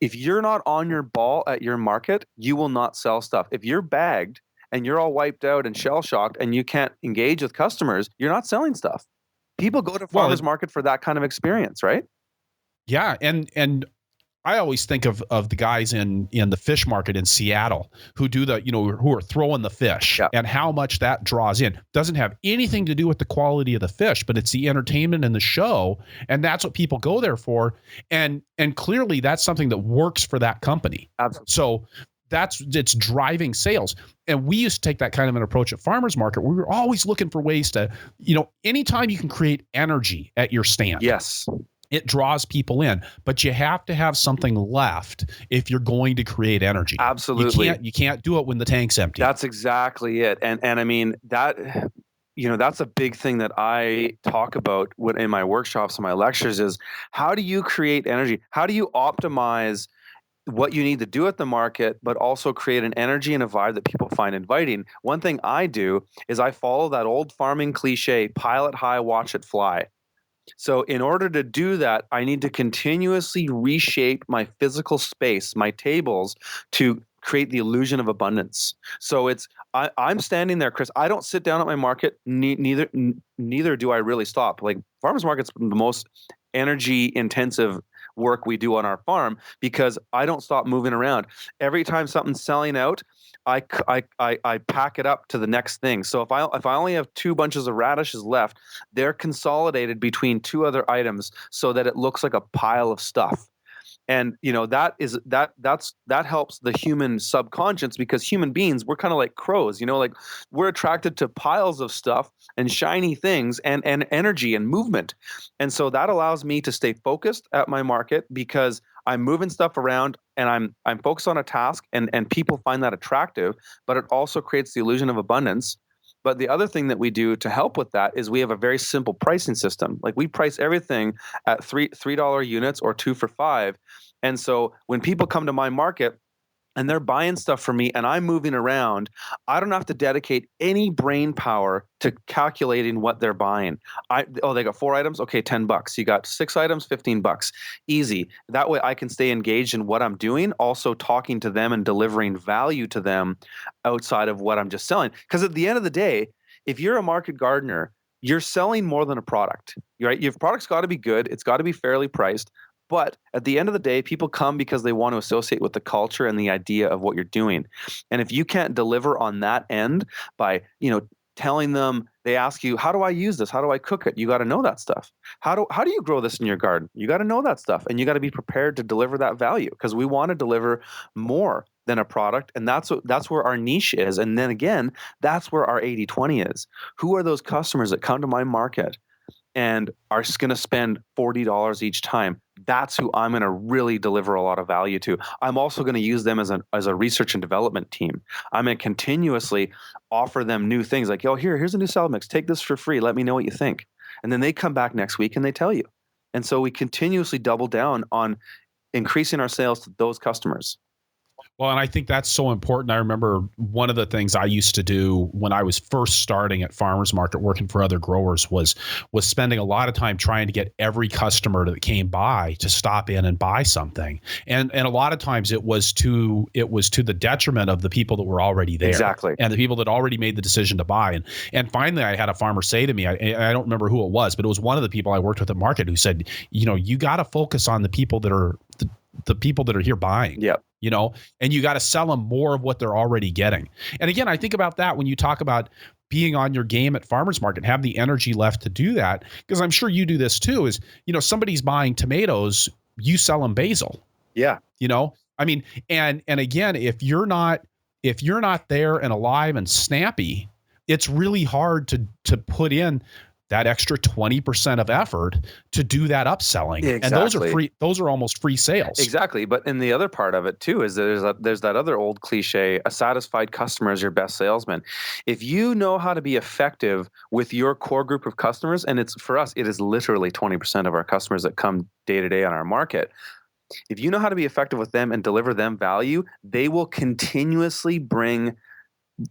if you're not on your ball at your market, you will not sell stuff. If you're bagged and you're all wiped out and shell shocked and you can't engage with customers, you're not selling stuff. People go to farmers market for that kind of experience, right? Yeah, and I always think of the guys in the fish market in Seattle who do who are throwing the fish, and how much that draws in. Doesn't have anything to do with the quality of the fish, but it's the entertainment and the show, and that's what people go there for. And clearly that's something that works for that company. Absolutely. So it's driving sales. And we used to take that kind of an approach at farmers market. We were always looking for ways to, anytime you can create energy at your stand. Yes. It draws people in, but you have to have something left if you're going to create energy. Absolutely. You can't do it when the tank's empty. That's exactly it. And I mean, that's a big thing that I talk about in my workshops and my lectures is, how do you create energy? How do you optimize what you need to do at the market, but also create an energy and a vibe that people find inviting? One thing I do is I follow that old farming cliche, pile it high, watch it fly. So in order to do that, I need to continuously reshape my physical space, my tables, to create the illusion of abundance. So I'm standing there, Chris. I don't sit down at my market. Neither do I really stop. Like, farmers market's the most energy intensive work we do on our farm, because I don't stop moving around. Every time something's selling out, I pack it up to the next thing. So if I only have 2 bunches of radishes left, they're consolidated between 2 other items so that it looks like a pile of stuff. And that helps the human subconscious, because human beings, we're kind of like crows, like we're attracted to piles of stuff and shiny things and energy and movement. And so that allows me to stay focused at my market, because I'm moving stuff around and I'm focused on a task, and people find that attractive, but it also creates the illusion of abundance. But the other thing that we do to help with that is we have a very simple pricing system. Like, we price everything at $3 units or 2 for $5. And so when people come to my market and they're buying stuff from me and I'm moving around, I don't have to dedicate any brain power to calculating what they're buying. They got 4 items, okay, $10. You got 6 items, $15. Easy. That way I can stay engaged in what I'm doing, also talking to them and delivering value to them outside of what I'm just selling. Because at the end of the day, if you're a market gardener, you're selling more than a product, right? Your product's got to be good. It's got to be fairly priced. But at the end of the day, people come because they want to associate with the culture and the idea of what you're doing. And if you can't deliver on that end by, telling them, they ask you, how do I use this? How do I cook it? You got to know that stuff. How do you grow this in your garden? You got to know that stuff, and you got to be prepared to deliver that value, because we want to deliver more than a product. And that's where our niche is. And then again, that's where our 80/20 is. Who are those customers that come to my market and are going to spend $40 each time? That's who I'm going to really deliver a lot of value to. I'm also going to use them as a research and development team. I'm going to continuously offer them new things, like, here's a new salad mix. Take this for free. Let me know what you think. And then they come back next week and they tell you. And so we continuously double down on increasing our sales to those customers. Well, and I think that's so important. I remember one of the things I used to do when I was first starting at farmers market, working for other growers, was spending a lot of time trying to get every customer that came by to stop in and buy something. And a lot of times it was to the detriment of the people that were already there. Exactly. And the people that already made the decision to buy. And finally, I had a farmer say to me, I don't remember who it was, but it was one of the people I worked with at market, who said, you got to focus on the people that are the people that are here buying. Yep. And you got to sell them more of what they're already getting. And again, I think about that when you talk about being on your game at farmers market, have the energy left to do that, because I'm sure you do this too, is, somebody's buying tomatoes, you sell them basil. Yeah. I mean, and again, if you're not there and alive and snappy, it's really hard to put in that extra 20% of effort to do that upselling. Exactly. And those are free. Those are almost free sales. Exactly. But in the other part of it too, is there's that other old cliche, a satisfied customer is your best salesman. If you know how to be effective with your core group of customers, and for us, it is literally 20% of our customers that come day to day on our market. If you know how to be effective with them and deliver them value, they will continuously bring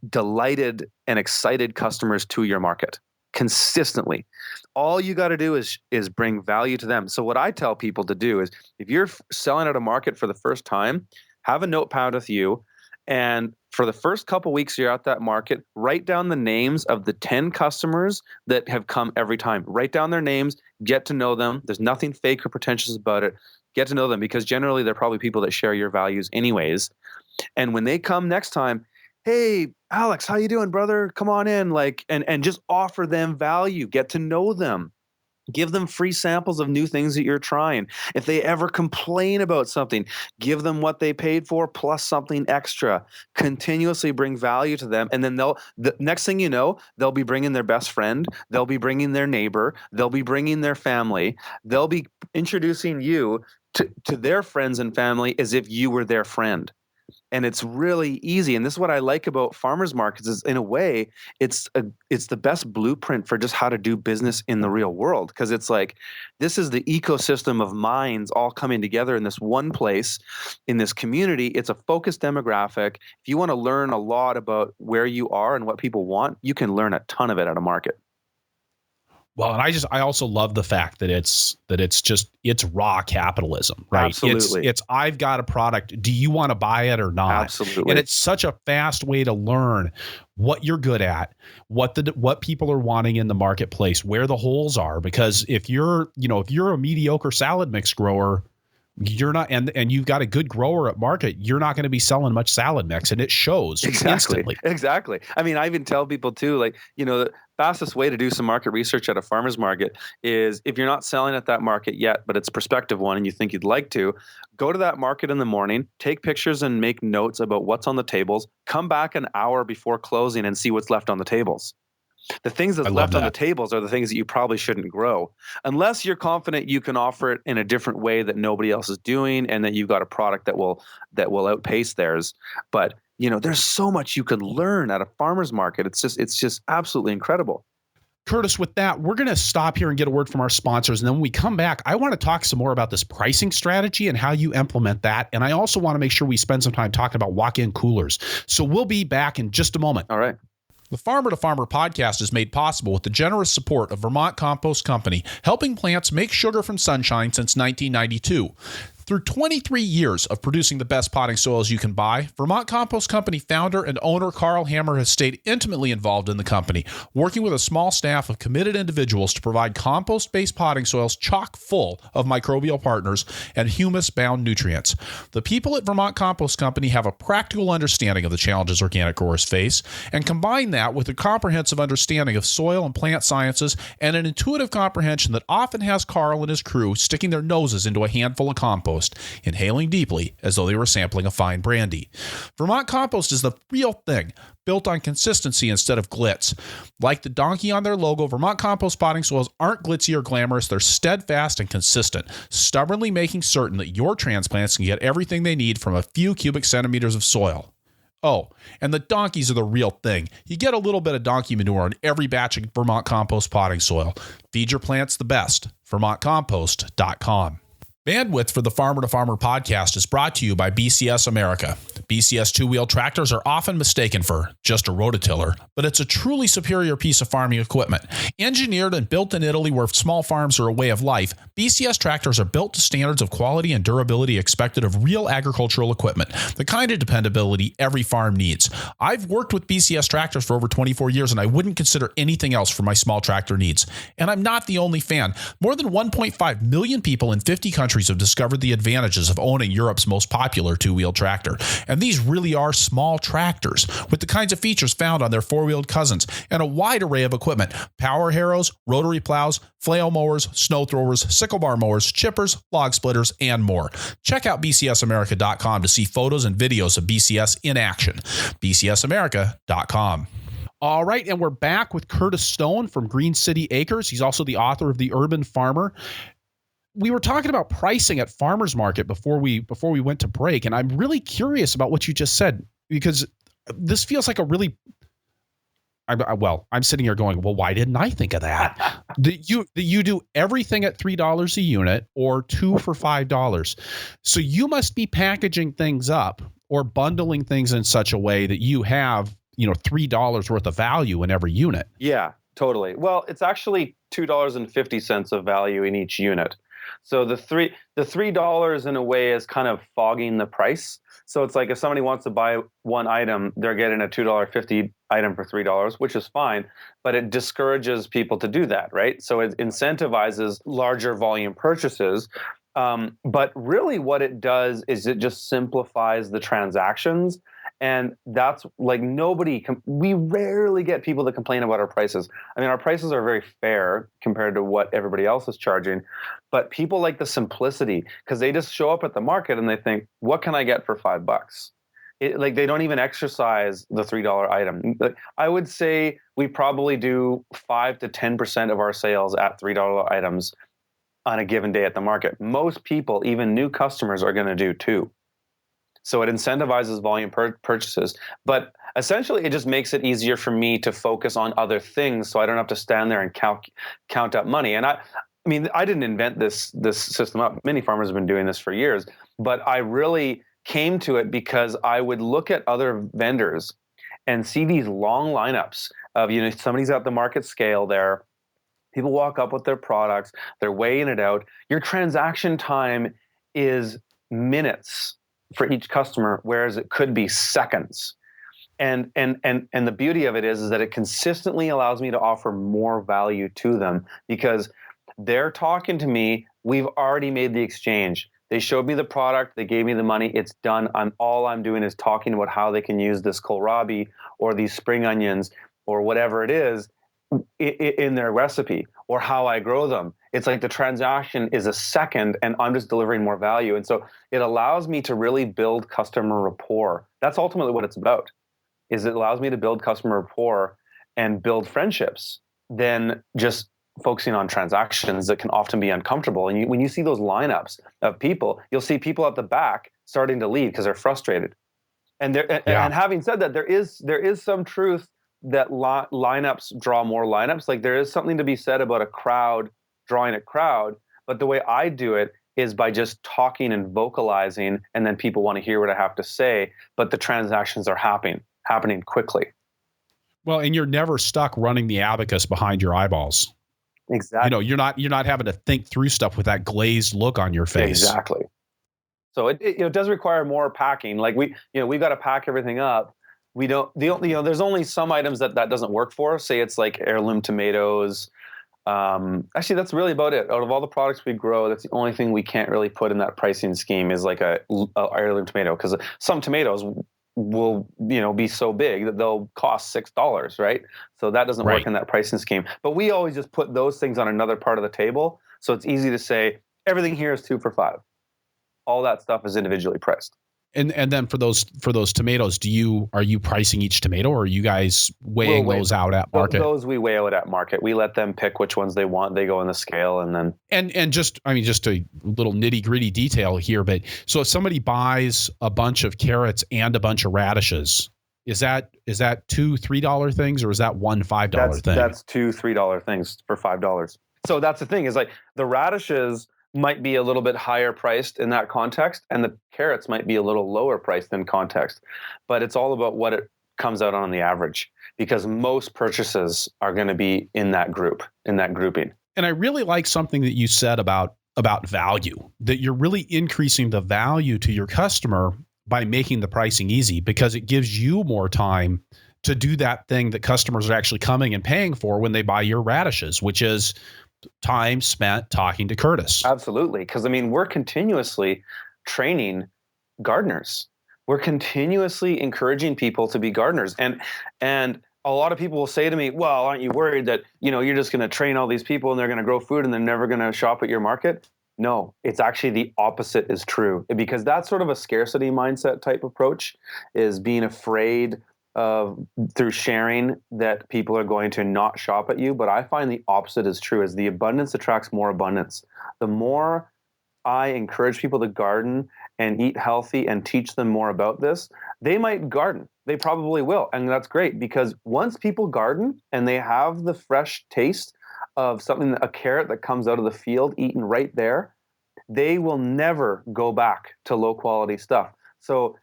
delighted and excited customers to your market. Consistently. All you got to do is bring value to them. So what I tell people to do is, if you're selling at a market for the first time, have a notepad with you, and for the first couple weeks you're at that market, write down the names of the 10 customers that have come every time. Write down their names, get to know them. There's nothing fake or pretentious about it. Get to know them, because generally they're probably people that share your values anyways. And when they come next time, hey, Alex, how you doing, brother? Come on in, and just offer them value. Get to know them. Give them free samples of new things that you're trying. If they ever complain about something, give them what they paid for plus something extra. Continuously bring value to them, and then the next thing you know, they'll be bringing their best friend, they'll be bringing their neighbor, they'll be bringing their family, they'll be introducing you to their friends and family as if you were their friend. And it's really easy. And this is what I like about farmers markets, is, in a way, it's the best blueprint for just how to do business in the real world. Because it's like, this is the ecosystem of minds all coming together in this one place, in this community. It's a focused demographic. If you want to learn a lot about where you are and what people want, you can learn a ton of it at a market. Well, and I also love the fact that it's raw capitalism, right? Absolutely. It's I've got a product. Do you want to buy it or not? Absolutely. And it's such a fast way to learn what you're good at, what people are wanting in the marketplace, where the holes are. Because if you're a mediocre salad mix grower, You're not, and you've got a good grower at market, you're not going to be selling much salad mix, and it shows instantly. Exactly. I mean, I even tell people too, like, the fastest way to do some market research at a farmer's market is if you're not selling at that market yet, but it's a prospective one and you think you'd like to, go to that market in the morning, take pictures and make notes about what's on the tables, come back an hour before closing and see what's left on the tables. The things that's left on the tables are the things that you probably shouldn't grow, unless you're confident you can offer it in a different way that nobody else is doing, and that you've got a product that will outpace theirs. But there's so much you can learn at a farmer's market. It's just absolutely incredible. Curtis, with that, we're going to stop here and get a word from our sponsors. And then when we come back, I want to talk some more about this pricing strategy and how you implement that. And I also want to make sure we spend some time talking about walk-in coolers. So we'll be back in just a moment. All right. The Farmer to Farmer podcast is made possible with the generous support of Vermont Compost Company, helping plants make sugar from sunshine since 1992. Through 23 years of producing the best potting soils you can buy, Vermont Compost Company founder and owner Carl Hammer has stayed intimately involved in the company, working with a small staff of committed individuals to provide compost-based potting soils chock full of microbial partners and humus-bound nutrients. The people at Vermont Compost Company have a practical understanding of the challenges organic growers face, and combine that with a comprehensive understanding of soil and plant sciences and an intuitive comprehension that often has Carl and his crew sticking their noses into a handful of compost, inhaling deeply as though they were sampling a fine brandy. Vermont Compost is the real thing, built on consistency instead of glitz. Like the donkey on their logo, Vermont Compost potting soils aren't glitzy or glamorous. They're steadfast and consistent, stubbornly making certain that your transplants can get everything they need from a few cubic centimeters of soil. Oh, and the donkeys are the real thing. You get a little bit of donkey manure on every batch of Vermont Compost potting soil. Feed your plants the best. VermontCompost.com. Bandwidth for the Farmer to Farmer podcast is brought to you by BCS America. BCS two-wheel tractors are often mistaken for just a rototiller, but it's a truly superior piece of farming equipment. Engineered and built in Italy where small farms are a way of life, BCS tractors are built to standards of quality and durability expected of real agricultural equipment, the kind of dependability every farm needs. I've worked with BCS tractors for over 24 years, and I wouldn't consider anything else for my small tractor needs. And I'm not the only fan. More than 1.5 million people in 50 countries have discovered the advantages of owning Europe's most popular two-wheel tractor. And these really are small tractors with the kinds of features found on their four-wheeled cousins and a wide array of equipment: power harrows, rotary plows, flail mowers, snow throwers, sickle bar mowers, chippers, log splitters, and more. Check out bcsamerica.com to see photos and videos of BCS in action. bcsamerica.com. All right, and we're back with Curtis Stone from Green City Acres. He's also the author of The Urban Farmer. We were talking about pricing at farmers market before we went to break, and I'm really curious about what you just said, because this feels like a really I'm sitting here going, well, why didn't I think of that? You do everything at $3 a unit or 2 for $5. So you must be packaging things up or bundling things in such a way that you have, $3 worth of value in every unit. Yeah, totally. Well, it's actually $2.50 of value in each unit. So the $3 in a way is kind of fogging the price. So it's like if somebody wants to buy one item, they're getting a $2.50 item for $3, which is fine, but it discourages people to do that, right? So it incentivizes larger volume purchases. But really what it does is it just simplifies the transactions. And that's like we rarely get people to complain about our prices. I mean, our prices are very fair compared to what everybody else is charging, but people like the simplicity because they just show up at the market and they think, what can I get for $5? They don't even exercise the $3 item. I would say we probably do 5 to 10% of our sales at $3 items on a given day at the market. Most people, even new customers, are going to do 2. So it incentivizes volume purchases, but essentially it just makes it easier for me to focus on other things, so I don't have to stand there and count up money. And I mean, I didn't invent this system up. Many farmers have been doing this for years, but I really came to it because I would look at other vendors and see these long lineups of somebody's at the market scale there. People walk up with their products, they're weighing it out. Your transaction time is minutes for each customer, whereas it could be seconds. And the beauty of it is that it consistently allows me to offer more value to them because they're talking to me. We've already made the exchange. They showed me the product. They gave me the money. It's done. All I'm doing is talking about how they can use this kohlrabi or these spring onions or whatever it is in their recipe, or how I grow them. It's like the transaction is a second and I'm just delivering more value. And so it allows me to really build customer rapport. That's ultimately what it's about, is it allows me to build customer rapport and build friendships than just focusing on transactions that can often be uncomfortable. And when you see those lineups of people, you'll see people at the back starting to leave because they're frustrated. And having said that, there is some truth that lineups draw more lineups. Like there is something to be said about a crowd drawing a crowd, but the way I do it is by just talking and vocalizing, and then people want to hear what I have to say, but the transactions are happening quickly. Well, and you're never stuck running the abacus behind your eyeballs. Exactly. You're not having to think through stuff with that glazed look on your face. Exactly. So it does require more packing. Like we've got to pack everything up. We don't, there's only some items that doesn't work for. Say it's like heirloom tomatoes. Actually, that's really about it. Out of all the products we grow, that's the only thing we can't really put in that pricing scheme is like a heirloom tomato, because some tomatoes will be so big that they'll cost $6, right? So that doesn't work in that pricing scheme. But we always just put those things on another part of the table, so it's easy to say everything here is 2 for $5. All that stuff is individually priced. And then for those tomatoes, are you pricing each tomato, or are you guys weighing those out at market? Those we weigh out at market. We let them pick which ones they want. They go in the scale, and then and just a little nitty gritty detail here. But so if somebody buys a bunch of carrots and a bunch of radishes, is that $2-3 things, or is that one $5 thing? That's $2-3 things for $5. So that's the thing, is like the radishes might be a little bit higher priced in that context, and the carrots might be a little lower priced in context. But it's all about what it comes out on the average, because most purchases are going to be in that grouping. And I really like something that you said about value, that you're really increasing the value to your customer by making the pricing easy, because it gives you more time to do that thing that customers are actually coming and paying for when they buy your radishes, which is time spent talking to Curtis. Absolutely. Because we're continuously training gardeners. We're continuously encouraging people to be gardeners. And a lot of people will say to me, well, aren't you worried that, you're just going to train all these people and they're going to grow food and they're never going to shop at your market? No, it's actually the opposite is true, because that's sort of a scarcity mindset type approach, is being afraid of, through sharing, that people are going to not shop at you. But I find the opposite is true, is the abundance attracts more abundance. The more I encourage people to garden and eat healthy and teach them more about this, they might garden. They probably will. And that's great, because once people garden and they have the fresh taste of something, a carrot that comes out of the field eaten right there, they will never go back to low quality stuff. So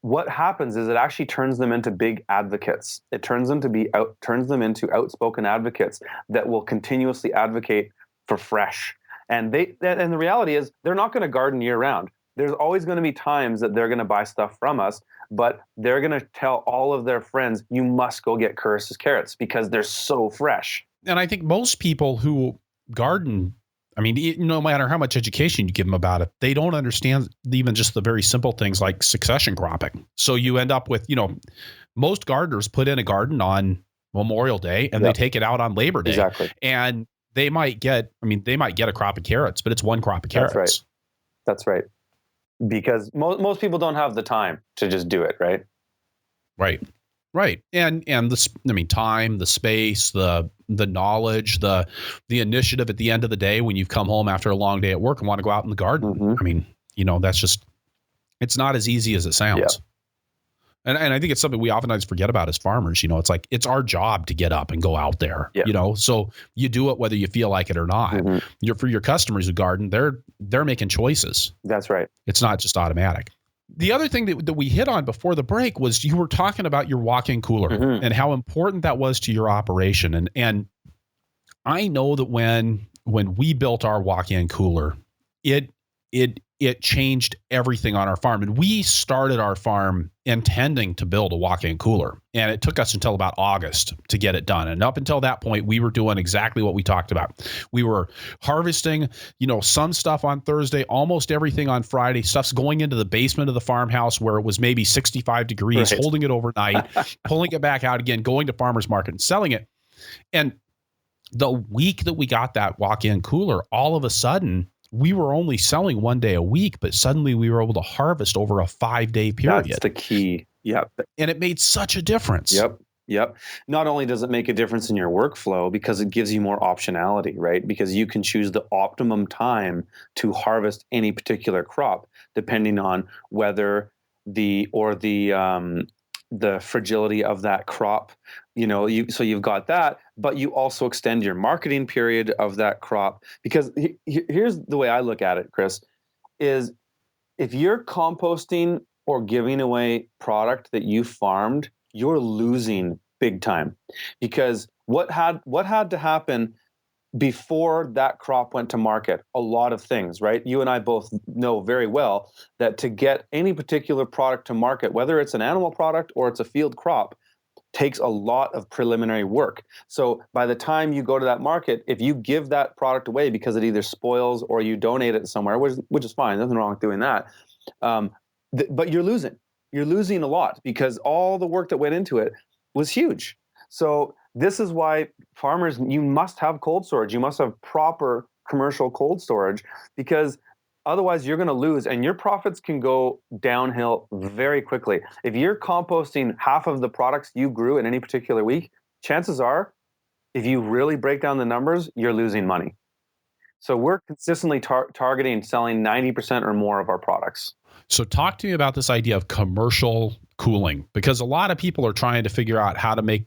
what happens is it actually turns them into big advocates. It turns them into outspoken advocates that will continuously advocate for fresh. And the reality is they're not going to garden year round. There's always going to be times that they're going to buy stuff from us, but they're going to tell all of their friends, you must go get Curtis's carrots because they're so fresh. And I think most people who garden, no matter how much education you give them about it, they don't understand even just the very simple things like succession cropping. So you end up with, most gardeners put in a garden on Memorial Day and they take it out on Labor Day. Exactly. And they might get a crop of carrots, but it's one crop of carrots. That's right. Because most people don't have the time to just do it, right? Right. And time, the space, the knowledge, the initiative at the end of the day when you've come home after a long day at work and want to go out in the garden. Mm-hmm. That's just, it's not as easy as it sounds. Yeah. And I think it's something we oftentimes forget about as farmers. It's like, it's our job to get up and go out there, so you do it whether you feel like it or not. Mm-hmm. For your customers who garden, they're making choices. That's right. It's not just automatic. The other thing that we hit on before the break was you were talking about your walk-in cooler and how important that was to your operation. And I know that when we built our walk-in cooler, it it changed everything on our farm. And we started our farm intending to build a walk-in cooler. And it took us until about August to get it done. And up until that point, we were doing exactly what we talked about. We were harvesting, some stuff on Thursday, almost everything on Friday. Stuff's going into the basement of the farmhouse where it was maybe 65 degrees, Right. holding it overnight, pulling it back out again, going to farmer's market and selling it. And the week that we got that walk-in cooler, all of a sudden, we were only selling one day a week, but suddenly we were able to harvest over a 5-day period. That's the key. Yep. And it made such a difference. Yep. Not only does it make a difference in your workflow because it gives you more optionality, right? Because you can choose the optimum time to harvest any particular crop, depending on whether the fragility of that crop, so you've got that, but you also extend your marketing period of that crop. Because here's the way I look at it, Chris, is if you're composting or giving away product that you farmed, you're losing big time. Because what had to happen before that crop went to market? A lot of things, right? You and I both know very well that to get any particular product to market, whether it's an animal product or it's a field crop, takes a lot of preliminary work. So by the time you go to that market, if you give that product away because it either spoils or you donate it somewhere, which is fine, nothing wrong with doing that, but you're losing. You're losing a lot because all the work that went into it was huge. So this is why farmers, you must have cold storage. You must have proper commercial cold storage, because otherwise you're going to lose and your profits can go downhill very quickly. If you're composting half of the products you grew in any particular week, chances are, if you really break down the numbers, you're losing money. So we're consistently targeting selling 90% or more of our products. So talk to me about this idea of commercial cooling, because a lot of people are trying to figure out how to make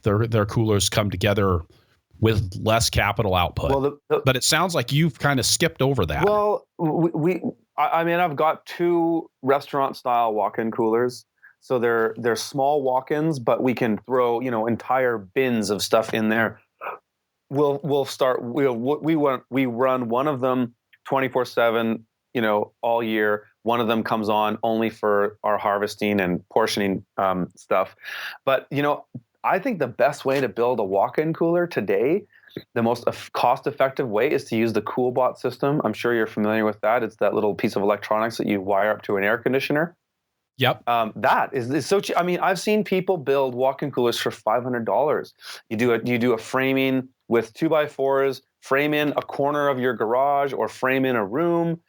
their coolers come together with less capital output. Well, but it sounds like you've kind of skipped over that. Well, I've got 2 restaurant-style walk-in coolers. So they're small walk-ins, but we can throw entire bins of stuff in there. We run one of them 24/7, all year. One of them comes on only for our harvesting and portioning stuff. But I think the best way to build a walk-in cooler today, the most cost-effective way, is to use the CoolBot system. I'm sure you're familiar with that. It's that little piece of electronics that you wire up to an air conditioner. Yep. That is so cheap. I mean, I've seen people build walk-in coolers for $500. You do a framing with 2x4s, frame in a corner of your garage or frame in a room,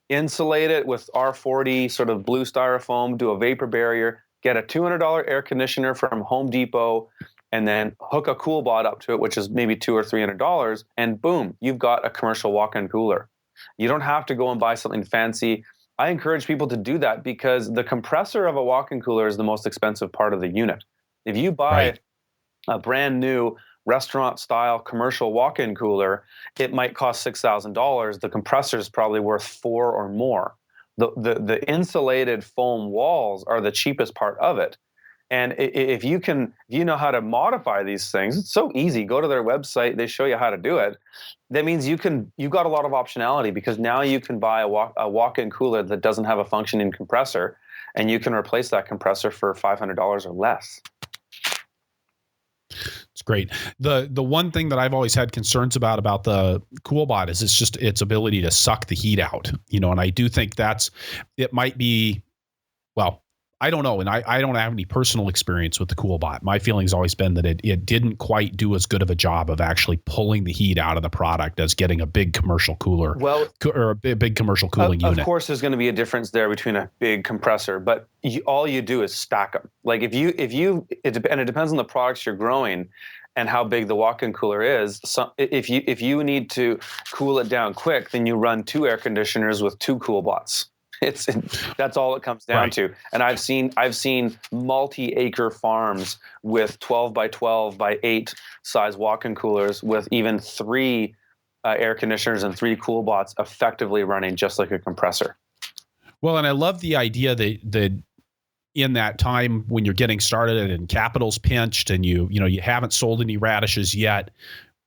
insulate it with R40 sort of blue styrofoam, do a vapor barrier, get a $200 air conditioner from Home Depot, and then hook a CoolBot up to it, which is maybe $200 or $300, and boom, you've got a commercial walk-in cooler. You don't have to go and buy something fancy. I encourage people to do that because the compressor of a walk-in cooler is the most expensive part of the unit. If you buy a brand new restaurant-style commercial walk-in cooler, it might cost $6,000. The compressor is probably worth $4,000 or more. The insulated foam walls are the cheapest part of it. And if you know how to modify these things, it's so easy. Go to their website; they show you how to do it. That means you've got a lot of optionality, because now you can buy a walk-in cooler that doesn't have a functioning compressor, and you can replace that compressor for $500 or less. It's great. The one thing that I've always had concerns about the CoolBot is its ability to suck the heat out, and I do think it might be, well, I don't know. And I don't have any personal experience with the CoolBot. My feeling's always been that it didn't quite do as good of a job of actually pulling the heat out of the product as getting a big commercial cooler, or a big commercial cooling unit. Of course, there's going to be a difference there between a big compressor, but all you do is stack them. Like and it depends on the products you're growing and how big the walk-in cooler is. So if you need to cool it down quick, then you run 2 air conditioners with 2 CoolBots. That's all it comes down to. And I've seen multi-acre farms with 12 by 12 by 8 size walk-in coolers with even 3 air conditioners and 3 CoolBots effectively running just like a compressor. Well, and I love the idea that in that time when you're getting started and capital's pinched and you haven't sold any radishes yet,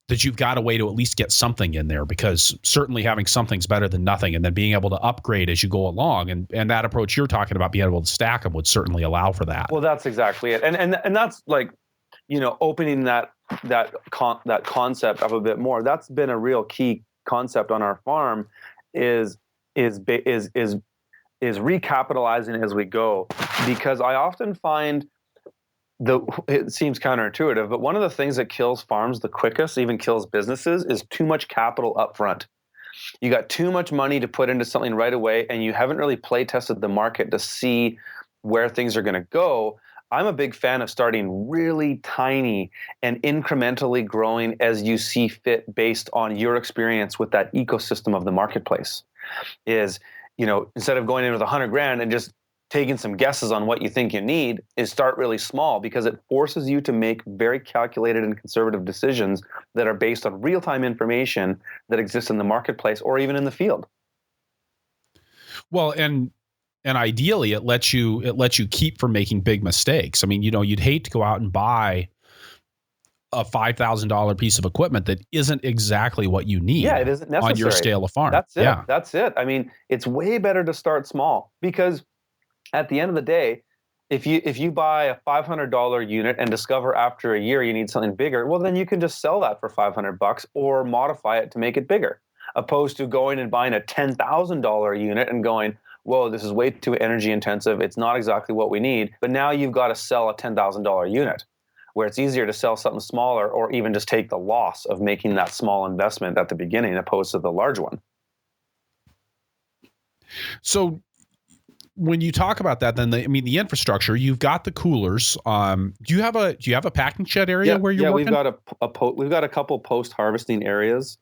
that you've got a way to at least get something in there, because certainly having something's better than nothing, and then being able to upgrade as you go along. And that approach you're talking about, being able to stack them, would certainly allow for that. Well, that's exactly it. And that's like, opening that concept up a bit more. That's been a real key concept on our farm, is recapitalizing as we go, because I often find it seems counterintuitive, but one of the things that kills farms the quickest, even kills businesses, is too much capital up front. You got too much money to put into something right away, and you haven't really play tested the market to see where things are going to go. I'm a big fan of starting really tiny and incrementally growing as you see fit, based on your experience with that ecosystem of the marketplace. Instead of going in with $100,000 and just taking some guesses on what you think you need, is start really small, because it forces you to make very calculated and conservative decisions that are based on real-time information that exists in the marketplace or even in the field. Well, and ideally it lets you keep from making big mistakes. I mean, you'd hate to go out and buy a $5,000 piece of equipment that isn't exactly what you need. Yeah, it isn't necessary on your scale of farm. That's it. Yeah. That's it. I mean, it's way better to start small, because at the end of the day, if you buy a $500 unit and discover after a year you need something bigger, well, then you can just sell that for $500 or modify it to make it bigger, opposed to going and buying a $10,000 unit and going, whoa, this is way too energy intensive. It's not exactly what we need. But now you've got to sell a $10,000 unit, where it's easier to sell something smaller, or even just take the loss of making that small investment at the beginning opposed to the large one. So when you talk about that, then the infrastructure, you've got the coolers. Do you have a packing shed area where you're working? We've got a couple post harvesting areas.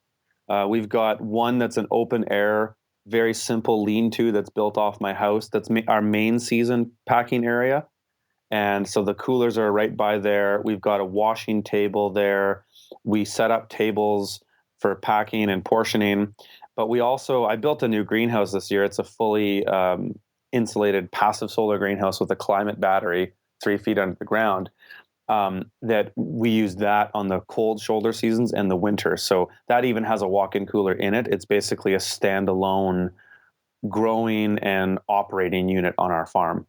We've got one that's an open air, very simple lean-to that's built off my house. That's our main season packing area. And so the coolers are right by there. We've got a washing table there. We set up tables for packing and portioning. But I built a new greenhouse this year. It's a fully insulated passive solar greenhouse with a climate battery 3 feet under the ground, that we use that on the cold shoulder seasons and the winter. So that even has a walk-in cooler in it. It's basically a standalone growing and operating unit on our farm.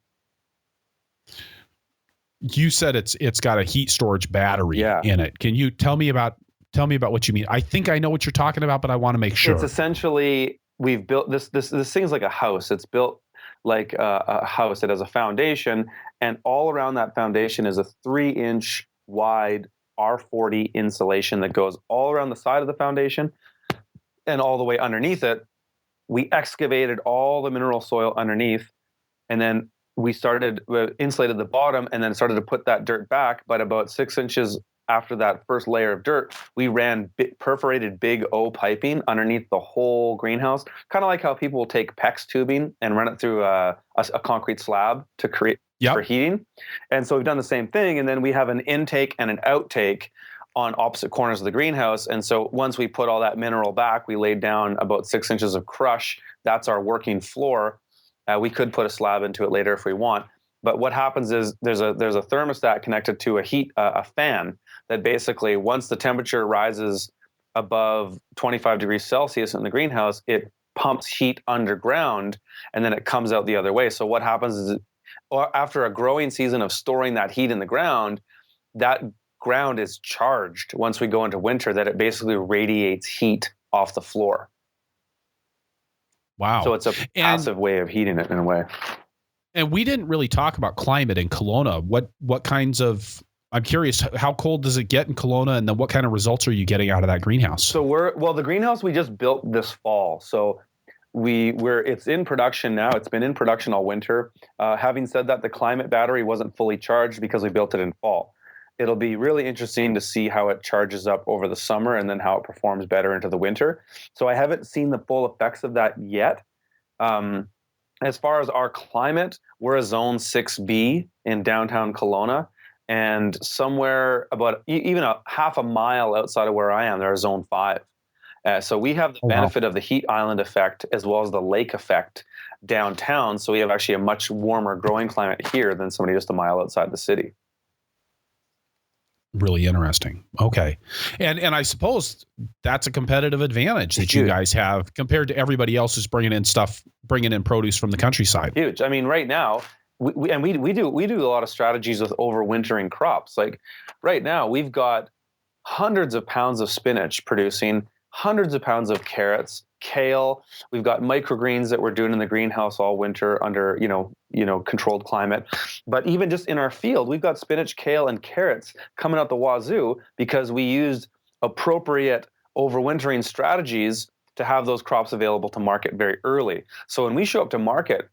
You said it's got a heat storage battery in it. Can you tell me about what you mean? I think I know what you're talking about, but I want to make sure. It's essentially, we've built this thing is like a house. It's built like a house. It has a foundation, and all around that foundation is a 3-inch wide R40 insulation that goes all around the side of the foundation and all the way underneath it. We excavated all the mineral soil underneath, and then we insulated the bottom, and then started to put that dirt back. But about 6 inches after that first layer of dirt, we ran perforated big O piping underneath the whole greenhouse, kind of like how people will take PEX tubing and run it through a concrete slab to create for heating. And so we've done the same thing, and then we have an intake and an outtake on opposite corners of the greenhouse. And so once we put all that mineral back, we laid down about 6 inches of crush. That's our working floor. We could put a slab into it later if we want. But what happens is there's a thermostat connected to a fan that basically, once the temperature rises above 25 degrees Celsius in the greenhouse, it pumps heat underground, and then it comes out the other way. So what happens is, after a growing season of storing that heat in the ground, that ground is charged once we go into winter, that it basically radiates heat off the floor. Wow. So it's a passive way of heating it in a way. And we didn't really talk about climate in Kelowna. What kinds of, I'm curious, how cold does it get in Kelowna, and then what kind of results are you getting out of that greenhouse? So the greenhouse we just built this fall. So it's in production now. It's been in production all winter. Having said that, the climate battery wasn't fully charged because we built it in fall. It'll be really interesting to see how it charges up over the summer, and then how it performs better into the winter. So I haven't seen the full effects of that yet. As far as our climate, we're a zone 6B in downtown Kelowna, and somewhere about even a half a mile outside of where I am, there's zone 5. So we have the benefit of the heat island effect as well as the lake effect downtown. So we have actually a much warmer growing climate here than somebody just a mile outside the city. Really interesting. Okay. And I suppose that's a competitive advantage that you Huge. guys have compared to everybody else who's bringing in produce from the countryside. Huge. I mean, right now, we do a lot of strategies with overwintering crops. Like right now, we've got hundreds of pounds of spinach producing, hundreds of pounds of carrots, kale. We've got microgreens that we're doing in the greenhouse all winter under, controlled climate. But even just in our field, we've got spinach, kale, and carrots coming out the wazoo because we used appropriate overwintering strategies to have those crops available to market very early. So when we show up to market,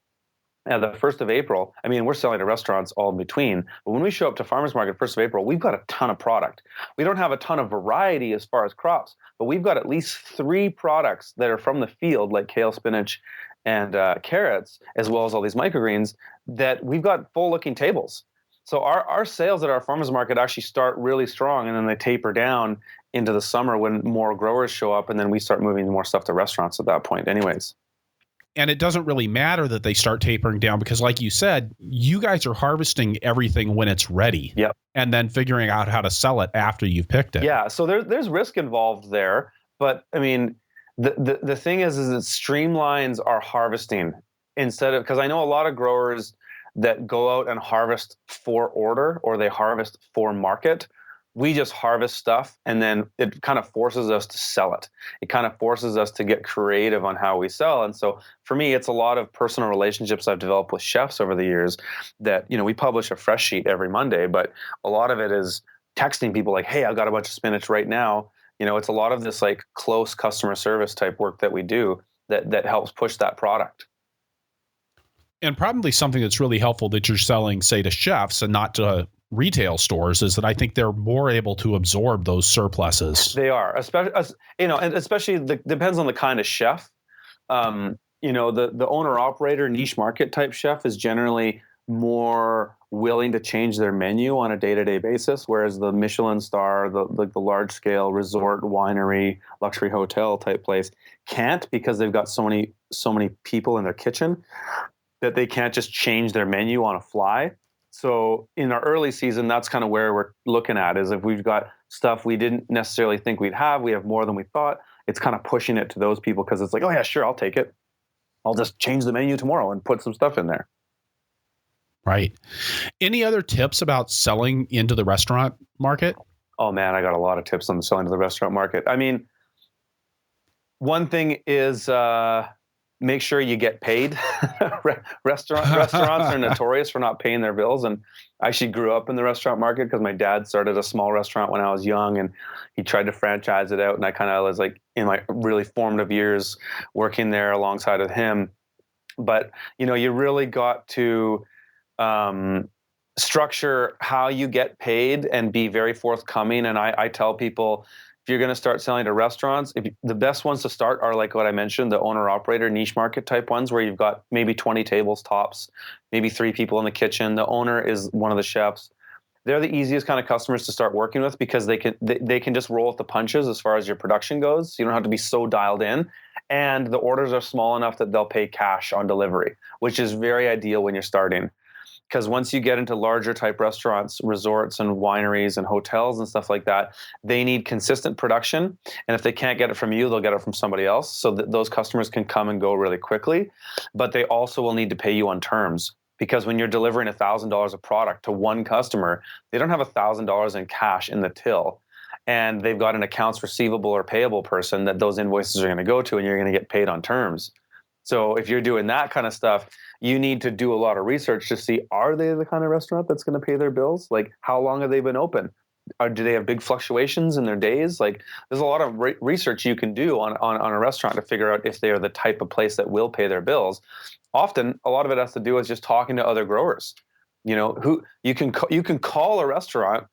the 1st of April, I mean, we're selling to restaurants all in between. But when we show up to farmers market 1st of April, we've got a ton of product. We don't have a ton of variety as far as crops, but we've got at least 3 products that are from the field, like kale, spinach, and carrots, as well as all these microgreens, that we've got full-looking tables. So our sales at our farmers market actually start really strong, and then they taper down into the summer when more growers show up, and then we start moving more stuff to restaurants at that point anyways. And it doesn't really matter that they start tapering down because, like you said, you guys are harvesting everything when it's ready. Yep. And then figuring out how to sell it after you've picked it. Yeah. So there's risk involved there. But I mean, the thing is it streamlines our harvesting instead of, because I know a lot of growers that go out and harvest for order or they harvest for market. We just harvest stuff and then it kind of forces us to sell it. It kind of forces us to get creative on how we sell. And so for me, it's a lot of personal relationships I've developed with chefs over the years that, we publish a fresh sheet every Monday, but a lot of it is texting people like, hey, I've got a bunch of spinach right now. It's a lot of this like close customer service type work that we do that helps push that product. And probably something that's really helpful that you're selling, say, to chefs and not to retail stores is that I think they're more able to absorb those surpluses. They are, especially depends on the kind of chef. The owner operator niche market type chef is generally more willing to change their menu on a day-to-day basis, whereas the Michelin star, the large scale resort, winery, luxury hotel type place can't, because they've got so many people in their kitchen that they can't just change their menu on a fly. So in our early season, that's kind of where we're looking at, is if we've got stuff we didn't necessarily think we have more than we thought, it's kind of pushing it to those people because it's like, oh yeah, sure, I'll take it. I'll just change the menu tomorrow and put some stuff in there. Right. Any other tips about selling into the restaurant market? Oh man, I got a lot of tips on selling to the restaurant market. I mean, one thing is make sure you get paid. Restaurants are notorious for not paying their bills. And I actually grew up in the restaurant market because my dad started a small restaurant when I was young and he tried to franchise it out. And I kind of was like in my really formative years working there alongside of him. But, you really got to structure how you get paid and be very forthcoming. And I tell people, if you're going to start selling to restaurants, the best ones to start are like what I mentioned, the owner-operator niche market type ones where you've got maybe 20 tables tops, maybe 3 people in the kitchen. The owner is one of the chefs. They're the easiest kind of customers to start working with because they can just roll with the punches as far as your production goes. So you don't have to be so dialed in. And the orders are small enough that they'll pay cash on delivery, which is very ideal when you're starting. Because once you get into larger type restaurants, resorts and wineries and hotels and stuff like that, they need consistent production. And if they can't get it from you, they'll get it from somebody else so that those customers can come and go really quickly. But they also will need to pay you on terms. Because when you're delivering $1,000 of product to one customer, they don't have $1,000 in cash in the till. And they've got an accounts receivable or payable person that those invoices are going to go to, and you're going to get paid on terms. So if you're doing that kind of stuff, you need to do a lot of research to see, are they the kind of restaurant that's going to pay their bills? Like, how long have they been open? Do they have big fluctuations in their days? Like, there's a lot of research you can do on a restaurant to figure out if they are the type of place that will pay their bills. Often, a lot of it has to do with just talking to other growers. Who you can call a restaurant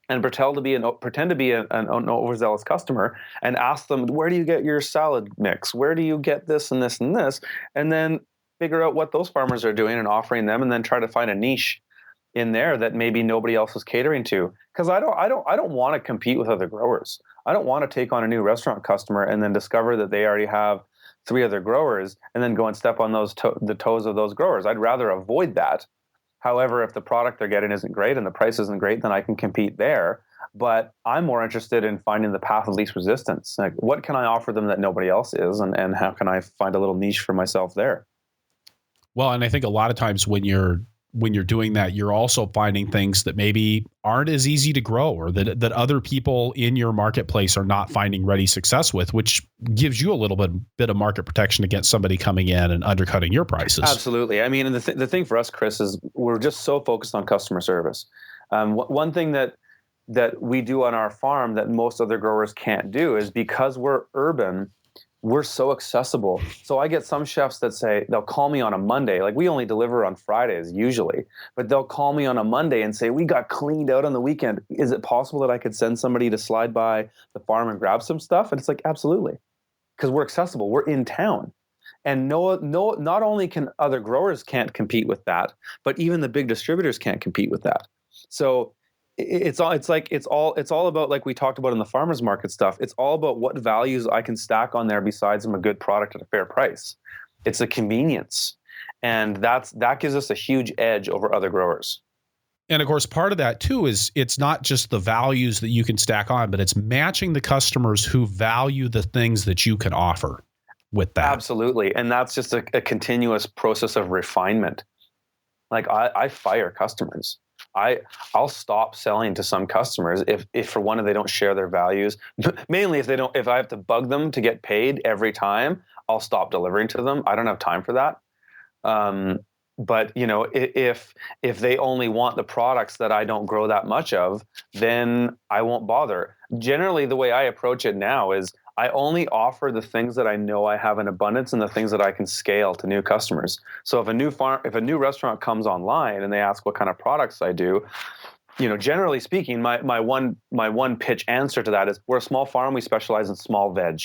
and pretend to be an overzealous customer and ask them, where do you get your salad mix? Where do you get this and this and this? And then figure out what those farmers are doing and offering them, and then try to find a niche in there that maybe nobody else is catering to. Because I don't want to compete with other growers. I don't want to take on a new restaurant customer and then discover that they already have 3 other growers and then go and step on the toes of those growers. I'd rather avoid that. However, if the product they're getting isn't great and the price isn't great, then I can compete there. but I'm more interested in finding the path of least resistance. Like, what can I offer them that nobody else is, and how can I find a little niche for myself there? Well, and I think a lot of times when you're doing that, you're also finding things that maybe aren't as easy to grow, or that other people in your marketplace are not finding ready success with, which gives you a little bit of market protection against somebody coming in and undercutting your prices. Absolutely. I mean, and the thing for us, Chris, is we're just so focused on customer service. One thing that we do on our farm that most other growers can't do is, because we're urban, we're so accessible. So I get some chefs that say, they'll call me on a Monday. Like, we only deliver on Fridays usually, but they'll call me on a Monday and say, we got cleaned out on the weekend. Is it possible that I could send somebody to slide by the farm and grab some stuff? And it's like, absolutely. Because we're accessible. We're in town. And not only can other growers can't compete with that, but even the big distributors can't compete with that. So it's all about, like we talked about in the farmers market stuff. It's all about what values I can stack on there besides them a good product at a fair price. It's a convenience, and that gives us a huge edge over other growers. And of course, part of that too is it's not just the values that you can stack on, but it's matching the customers who value the things that you can offer with that. Absolutely. And that's just a continuous process of refinement. Like, I fire customers. I'll stop selling to some customers if for one, they don't share their values. Mainly if I have to bug them to get paid every time, I'll stop delivering to them. I don't have time for that. But if they only want the products that I don't grow that much of, then I won't bother. Generally, the way I approach it now is I only offer the things that I know I have in abundance and the things that I can scale to new customers. So if a new restaurant comes online and they ask what kind of products I do, generally speaking, my one pitch answer to that is, we're a small farm. We specialize in small veg,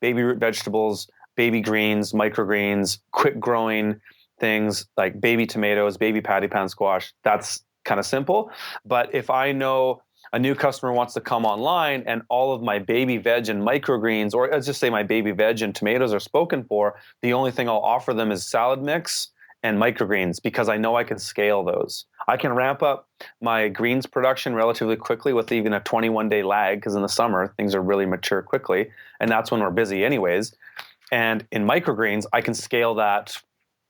baby root vegetables, baby greens, microgreens, quick growing things like baby tomatoes, baby patty pan squash. That's kind of simple. But if I know a new customer wants to come online and all of my baby veg and microgreens, or let's just say my baby veg and tomatoes are spoken for, the only thing I'll offer them is salad mix and microgreens, because I know I can scale those. I can ramp up my greens production relatively quickly with even a 21-day lag, because in the summer, things are really mature quickly, and that's when we're busy anyways. And in microgreens, I can scale that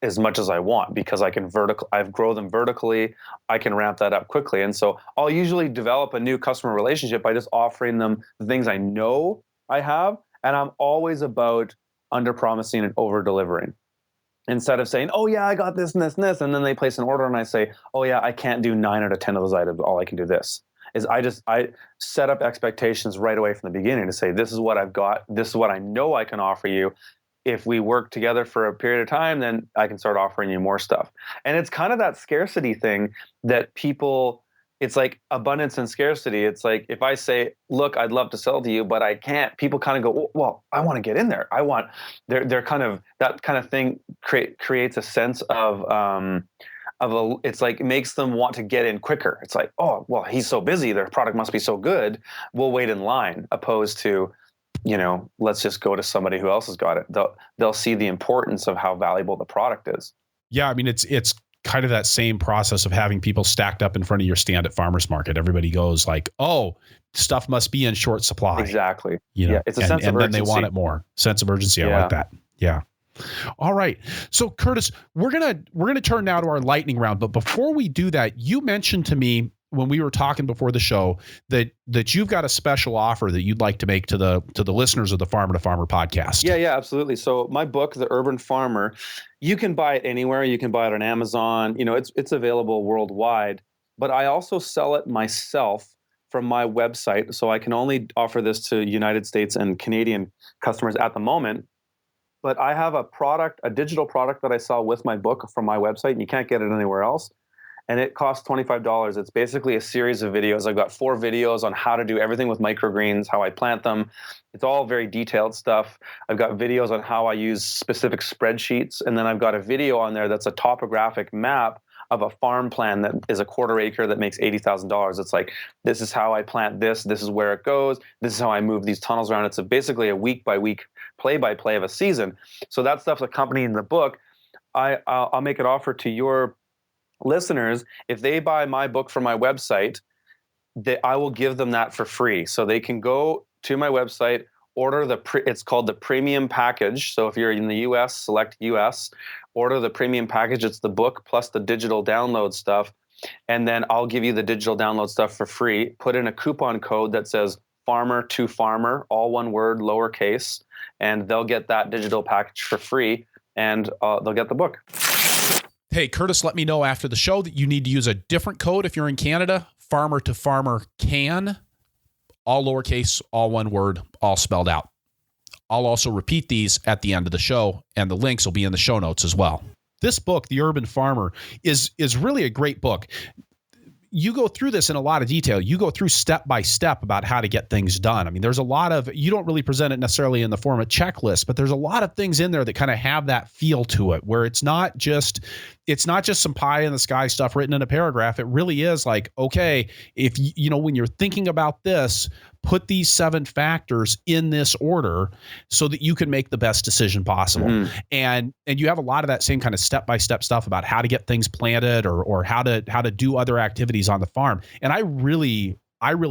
as much as I want, because I've grown them vertically. I can ramp that up quickly. And so I'll usually develop a new customer relationship by just offering them the things I know I have. And I'm always about under promising and over delivering, instead of saying, oh yeah, I got this and this and this. And then they place an order and I say, oh yeah, I can't do 9 out of 10 of those items. All I can do this. Is I set up expectations right away from the beginning to say, this is what I've got. This is what I know I can offer you. If we work together for a period of time, then I can start offering you more stuff. And it's kind of that scarcity thing that people, it's like abundance and scarcity. It's like, if I say, look, I'd love to sell to you, but I can't, people kind of go, well, I want to get in there. They're kind of, that kind of thing creates a sense of it's like, it makes them want to get in quicker. It's like, oh, well, he's so busy, their product must be so good, we'll wait in line, opposed to, let's just go to somebody who else has got it. They'll see the importance of how valuable the product is. Yeah, I mean, it's kind of that same process of having people stacked up in front of your stand at farmers market. Everybody goes like, oh, stuff must be in short supply. Exactly. Yeah, it's a sense of urgency. And then they want it more. Sense of urgency. I like that. Yeah. All right. So Curtis, we're gonna turn now to our lightning round. But before we do that, you mentioned to me when we were talking before the show that you've got a special offer that you'd like to make to the listeners of the Farmer to Farmer podcast. Yeah, absolutely. So my book, The Urban Farmer, you can buy it anywhere. You can buy it on Amazon. It's available worldwide. But I also sell it myself from my website. So I can only offer this to United States and Canadian customers at the moment. But I have a digital product that I sell with my book from my website, and you can't get it anywhere else. And it costs $25. It's basically a series of videos. I've got 4 videos on how to do everything with microgreens, how I plant them. It's all very detailed stuff. I've got videos on how I use specific spreadsheets. And then I've got a video on there that's a topographic map of a farm plan that is a 1/4 acre that makes $80,000. It's like, this is how I plant this. This is where it goes. This is how I move these tunnels around. It's basically a week-by-week, play-by-play of a season. So that stuff's accompanying the book. I'll make an offer to your listeners. If they buy my book from my website, I will give them that for free. So they can go to my website, order it's called the premium package. So if you're in the US, select US, order the premium package. It's the book plus the digital download stuff. And then I'll give you the digital download stuff for free. Put in a coupon code that says farmer to farmer, all one word, lowercase, and they'll get that digital package for free, and they'll get the book. Hey, Curtis, let me know after the show that you need to use a different code if you're in Canada. Farmer to farmer can, all lowercase, all one word, all spelled out. I'll also repeat these at the end of the show, and the links will be in the show notes as well. This book, The Urban Farmer, is really a great book. You go through this in a lot of detail. You go through step by step about how to get things done. I mean, there's a lot of, you don't really present it necessarily in the form of checklist, but there's a lot of things in there that kind of have that feel to it, where it's not just some pie in the sky stuff written in a paragraph. It really is like, okay, if when you're thinking about this, put these 7 factors in this order so that you can make the best decision possible. Mm-hmm. And you have a lot of that same kind of step-by-step stuff about how to get things planted or how to do other activities on the farm. And I really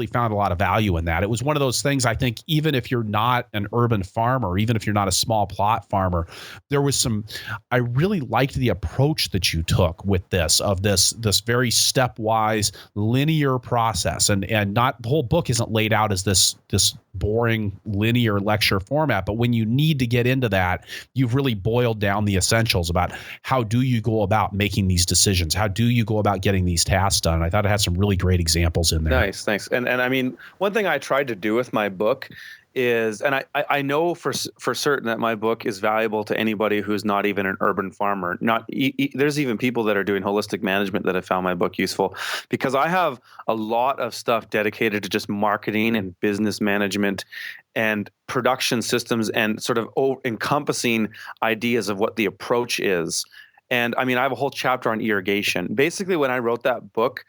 found a lot of value in that. It was one of those things, I think, even if you're not an urban farmer, even if you're not a small plot farmer, I really liked the approach that you took with this very stepwise linear process. And not the whole book isn't laid out as this boring linear lecture format, but when you need to get into that, you've really boiled down the essentials about how do you go about making these decisions? How do you go about getting these tasks done? I thought it had some really great examples in there. Nice, thanks. And I mean, one thing I tried to do with my book is, and I know for certain that my book is valuable to anybody who's not even an urban farmer. There's even people that are doing holistic management that have found my book useful, because I have a lot of stuff dedicated to just marketing and business management and production systems and sort of encompassing ideas of what the approach is. And I mean, I have a whole chapter on irrigation. Basically, when I wrote that book,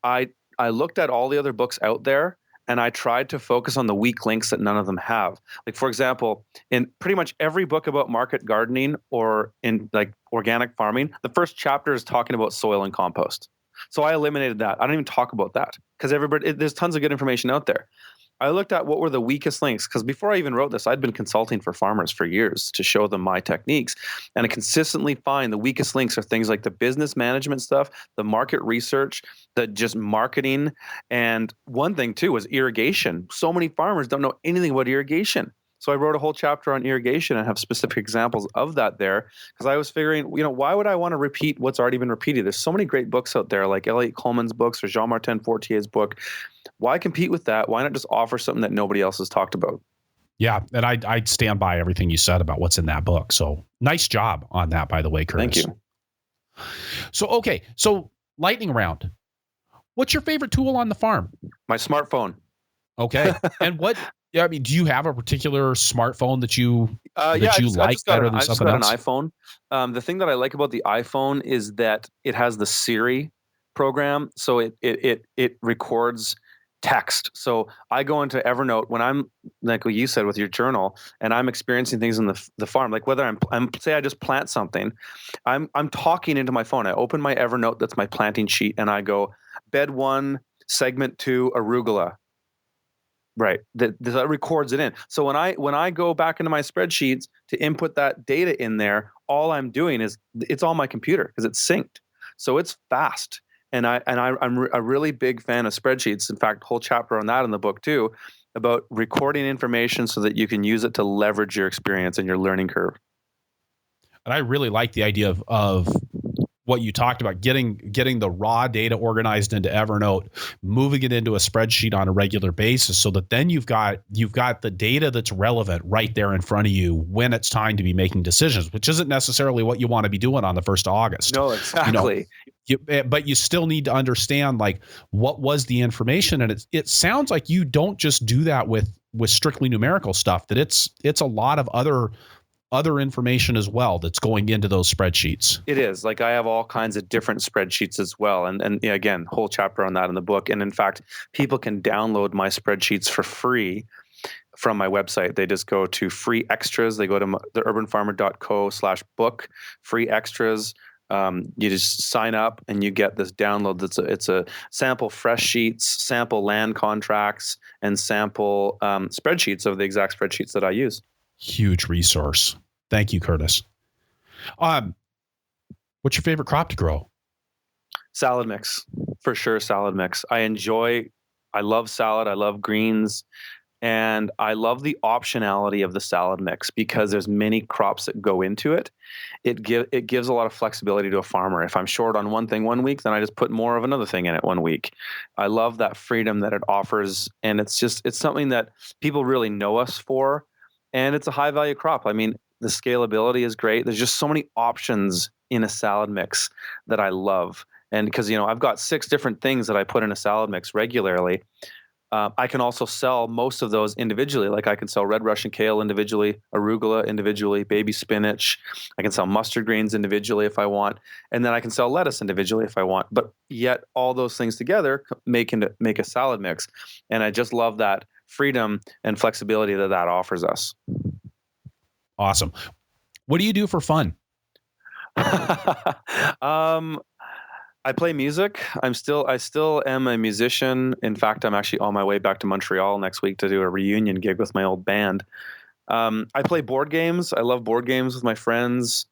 I looked at all the other books out there, and I tried to focus on the weak links that none of them have. Like, for example, in pretty much every book about market gardening or in like organic farming, the first chapter is talking about soil and compost. So I eliminated that. I don't even talk about that because there's tons of good information out there. I looked at what were the weakest links, because before I even wrote this, I'd been consulting for farmers for years to show them my techniques. And I consistently find the weakest links are things like the business management stuff, the market research, the just marketing. And one thing too was irrigation. So many farmers don't know anything about irrigation. So I wrote a whole chapter on irrigation and have specific examples of that there, because I was figuring, why would I want to repeat what's already been repeated? There's so many great books out there, like Elliot Coleman's books or Jean-Martin Fortier's book. Why compete with that? Why not just offer something that nobody else has talked about? Yeah, and I'd stand by everything you said about what's in that book. So nice job on that, by the way, Curtis. Thank you. So lightning round. What's your favorite tool on the farm? My smartphone. Okay. And do you have a particular smartphone that you like better than something else? I just got an iPhone. The thing that I like about the iPhone is that it has the Siri program, so it records text. So I go into Evernote when I'm, like what you said with your journal, and I'm experiencing things in the farm, like whether I'm say I just plant something, I'm talking into my phone. I open my Evernote, that's my planting sheet, and I go bed 1, segment 2, arugula. Right. That records it in. So when I go back into my spreadsheets to input that data in there, all I'm doing is it's on my computer because it's synced. So it's fast. And I'm a really big fan of spreadsheets. In fact, a whole chapter on that in the book too, about recording information so that you can use it to leverage your experience and your learning curve. And I really like the idea of what you talked about, getting the raw data organized into Evernote, moving it into a spreadsheet on a regular basis, so that then you've got the data that's relevant right there in front of you when it's time to be making decisions, which isn't necessarily what you want to be doing on the 1st of August. No, exactly. But you still need to understand, like, what was the information, and it sounds like you don't just do that with strictly numerical stuff. That it's a lot of other information as well that's going into those spreadsheets. It is. Like, I have all kinds of different spreadsheets as well. And again, whole chapter on that in the book. And in fact, people can download my spreadsheets for free from my website. They just go to free extras. They go to theurbanfarmer.co/book, free extras. You just sign up and you get this download. It's a sample fresh sheets, sample land contracts, and sample spreadsheets of the exact spreadsheets that I use. Huge resource. Thank you, Curtis. What's your favorite crop to grow? Salad mix, for sure. Salad mix. I love salad. I love greens. And I love the optionality of the salad mix because there's many crops that go into it. It gives a lot of flexibility to a farmer. If I'm short on one thing one week, then I just put more of another thing in it one week. I love that freedom that it offers. And it's something that people really know us for. And it's a high value crop. I mean, the scalability is great. There's just so many options in a salad mix that I love. And because, I've got 6 different things that I put in a salad mix regularly. I can also sell most of those individually. Like I can sell red Russian kale individually, arugula individually, baby spinach. I can sell mustard greens individually if I want. And then I can sell lettuce individually if I want. But yet all those things together make a salad mix. And I just love that freedom and flexibility that offers us. Awesome. What do you do for fun? I play music. I still am a musician. In fact, I'm actually on my way back to Montreal next week to do a reunion gig with my old band. I play board games. I love board games with my friends.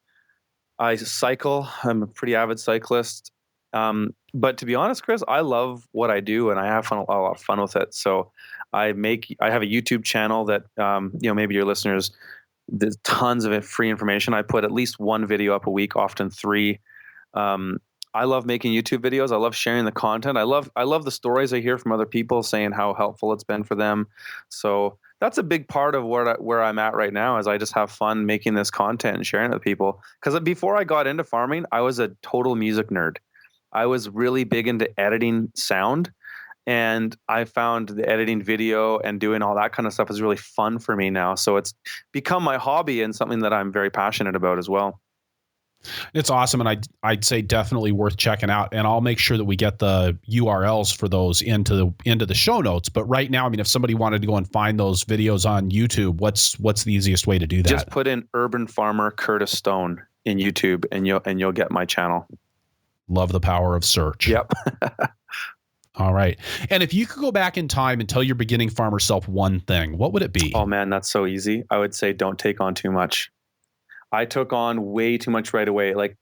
I cycle. I'm a pretty avid cyclist. But to be honest, Chris, I love what I do and I have a lot of fun with it. So I have a YouTube channel that, maybe your listeners, there's tons of free information. I put at least 1 video up a week, often 3. I love making YouTube videos. I love sharing the content. I love the stories I hear from other people saying how helpful it's been for them. So that's a big part of where I'm at right now is I just have fun making this content and sharing it with people. Because before I got into farming, I was a total music nerd. I was really big into editing sound. And I found the editing video and doing all that kind of stuff is really fun for me now. So it's become my hobby and something that I'm very passionate about as well. It's awesome. And I'd say definitely worth checking out. And I'll make sure that we get the URLs for those into the show notes. But right now, I mean, if somebody wanted to go and find those videos on YouTube, what's the easiest way to do that? Just put in Urban Farmer Curtis Stone in YouTube and you'll get my channel. Love the power of search. Yep. All right. And if you could go back in time and tell your beginning farmer self one thing, what would it be? Oh man, that's so easy. I would say don't take on too much. I took on way too much right away. Like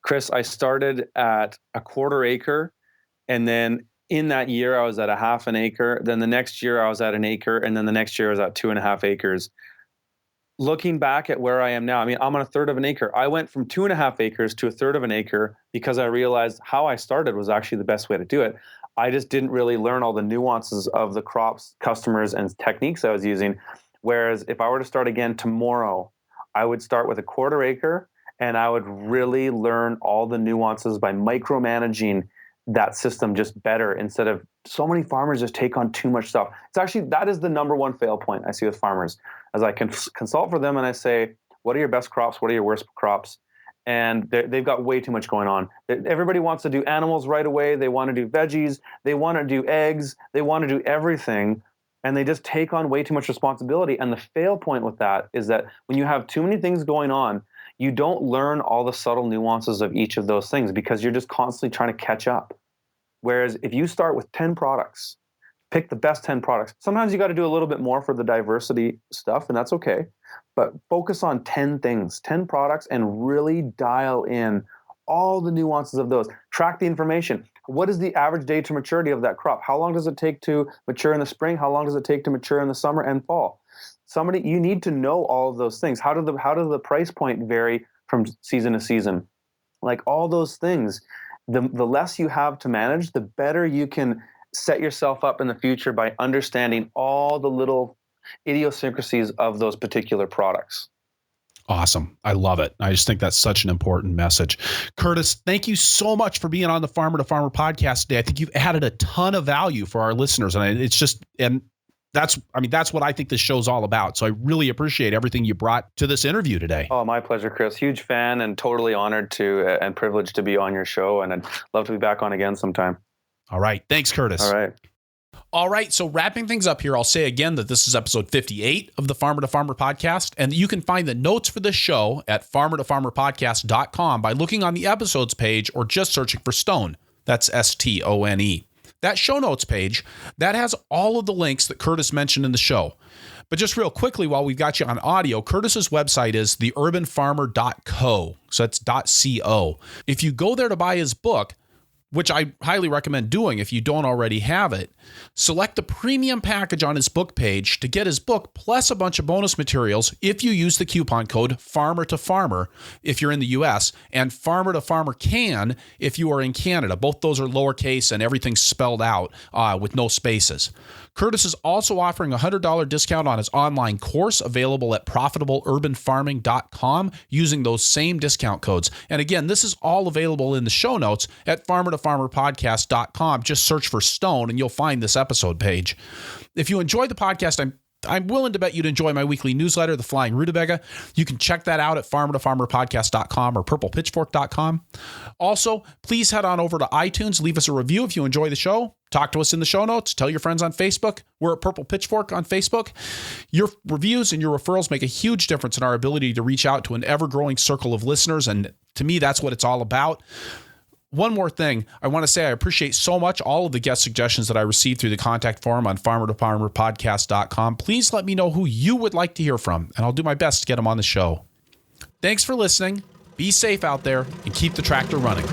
Chris, I started at a 1/4 acre. And then in that year I was at a 1/2 an acre. Then the next year I was at an acre. And then the next year I was at 2.5 acres. Looking back at where I am now, I mean, I'm on a 1/3 of an acre. I went from 2.5 acres to a 1/3 of an acre because I realized how I started was actually the best way to do it. I just didn't really learn all the nuances of the crops, customers, and techniques I was using. Whereas if I were to start again tomorrow, I would start with a 1/4 acre and I would really learn all the nuances by micromanaging that system just better instead of so many farmers just take on too much stuff. It's actually, that is the number one fail point I see with farmers as I can consult for them and I say, what are your best crops? What are your worst crops? And they've got way too much going on. Everybody wants to do animals right away. They want to do veggies. They want to do eggs. They want to do everything. And they just take on way too much responsibility. And the fail point with that is that when you have too many things going on, you don't learn all the subtle nuances of each of those things because you're just constantly trying to catch up. Whereas if you start with 10 products, pick the best 10 products. Sometimes you got to do a little bit more for the diversity stuff, and that's okay. But focus on 10 things, 10 products, and really dial in all the nuances of those. Track the information. What is the average day to maturity of that crop? How long does it take to mature in the spring? How long does it take to mature in the summer and fall? You need to know all of those things. How does the price point vary from season to season? Like all those things. The less you have to manage, the better you can set yourself up in the future by understanding all the little idiosyncrasies of those particular products. Awesome. I love it. I just think that's such an important message. Curtis, thank you so much for being on the Farmer to Farmer podcast today. I think you've added a ton of value for our listeners. And that's what I think this show's all about. So I really appreciate everything you brought to this interview today. Oh, my pleasure, Chris. Huge fan and totally honored to and privileged to be on your show. And I'd love to be back on again sometime. All right. Thanks, Curtis. All right. All right, so wrapping things up here, I'll say again that this is episode 58 of the Farmer to Farmer podcast, and you can find the notes for this show at farmertofarmerpodcast.com by looking on the episodes page or just searching for Stone. That's STONE. That show notes page, that has all of the links that Curtis mentioned in the show. But just real quickly, while we've got you on audio, Curtis's website is theurbanfarmer.co. So that's .co. If you go there to buy his book, which I highly recommend doing if you don't already have it, select the premium package on his book page to get his book plus a bunch of bonus materials if you use the coupon code Farmer to Farmer if you're in the US, and Farmer to Farmer can if you are in Canada. Both those are lowercase and everything's spelled out with no spaces. Curtis is also offering a $100 discount on his online course available at profitableurbanfarming.com using those same discount codes. And again, this is all available in the show notes at farmertofarmerpodcast.com. Just search for Stone and you'll find this episode page. If you enjoyed the podcast, I'm willing to bet you'd enjoy my weekly newsletter, The Flying Rutabaga. You can check that out at farmertofarmerpodcast.com or purplepitchfork.com. Also, please head on over to iTunes, leave us a review if you enjoy the show. Talk to us in the show notes. Tell your friends on Facebook. We're at Purple Pitchfork on Facebook. Your reviews and your referrals make a huge difference in our ability to reach out to an ever-growing circle of listeners, and to me, that's what it's all about. One more thing, I want to say I appreciate so much all of the guest suggestions that I received through the contact form on farmertofarmerpodcast.com. Please let me know who you would like to hear from, and I'll do my best to get them on the show. Thanks for listening. Be safe out there and keep the tractor running.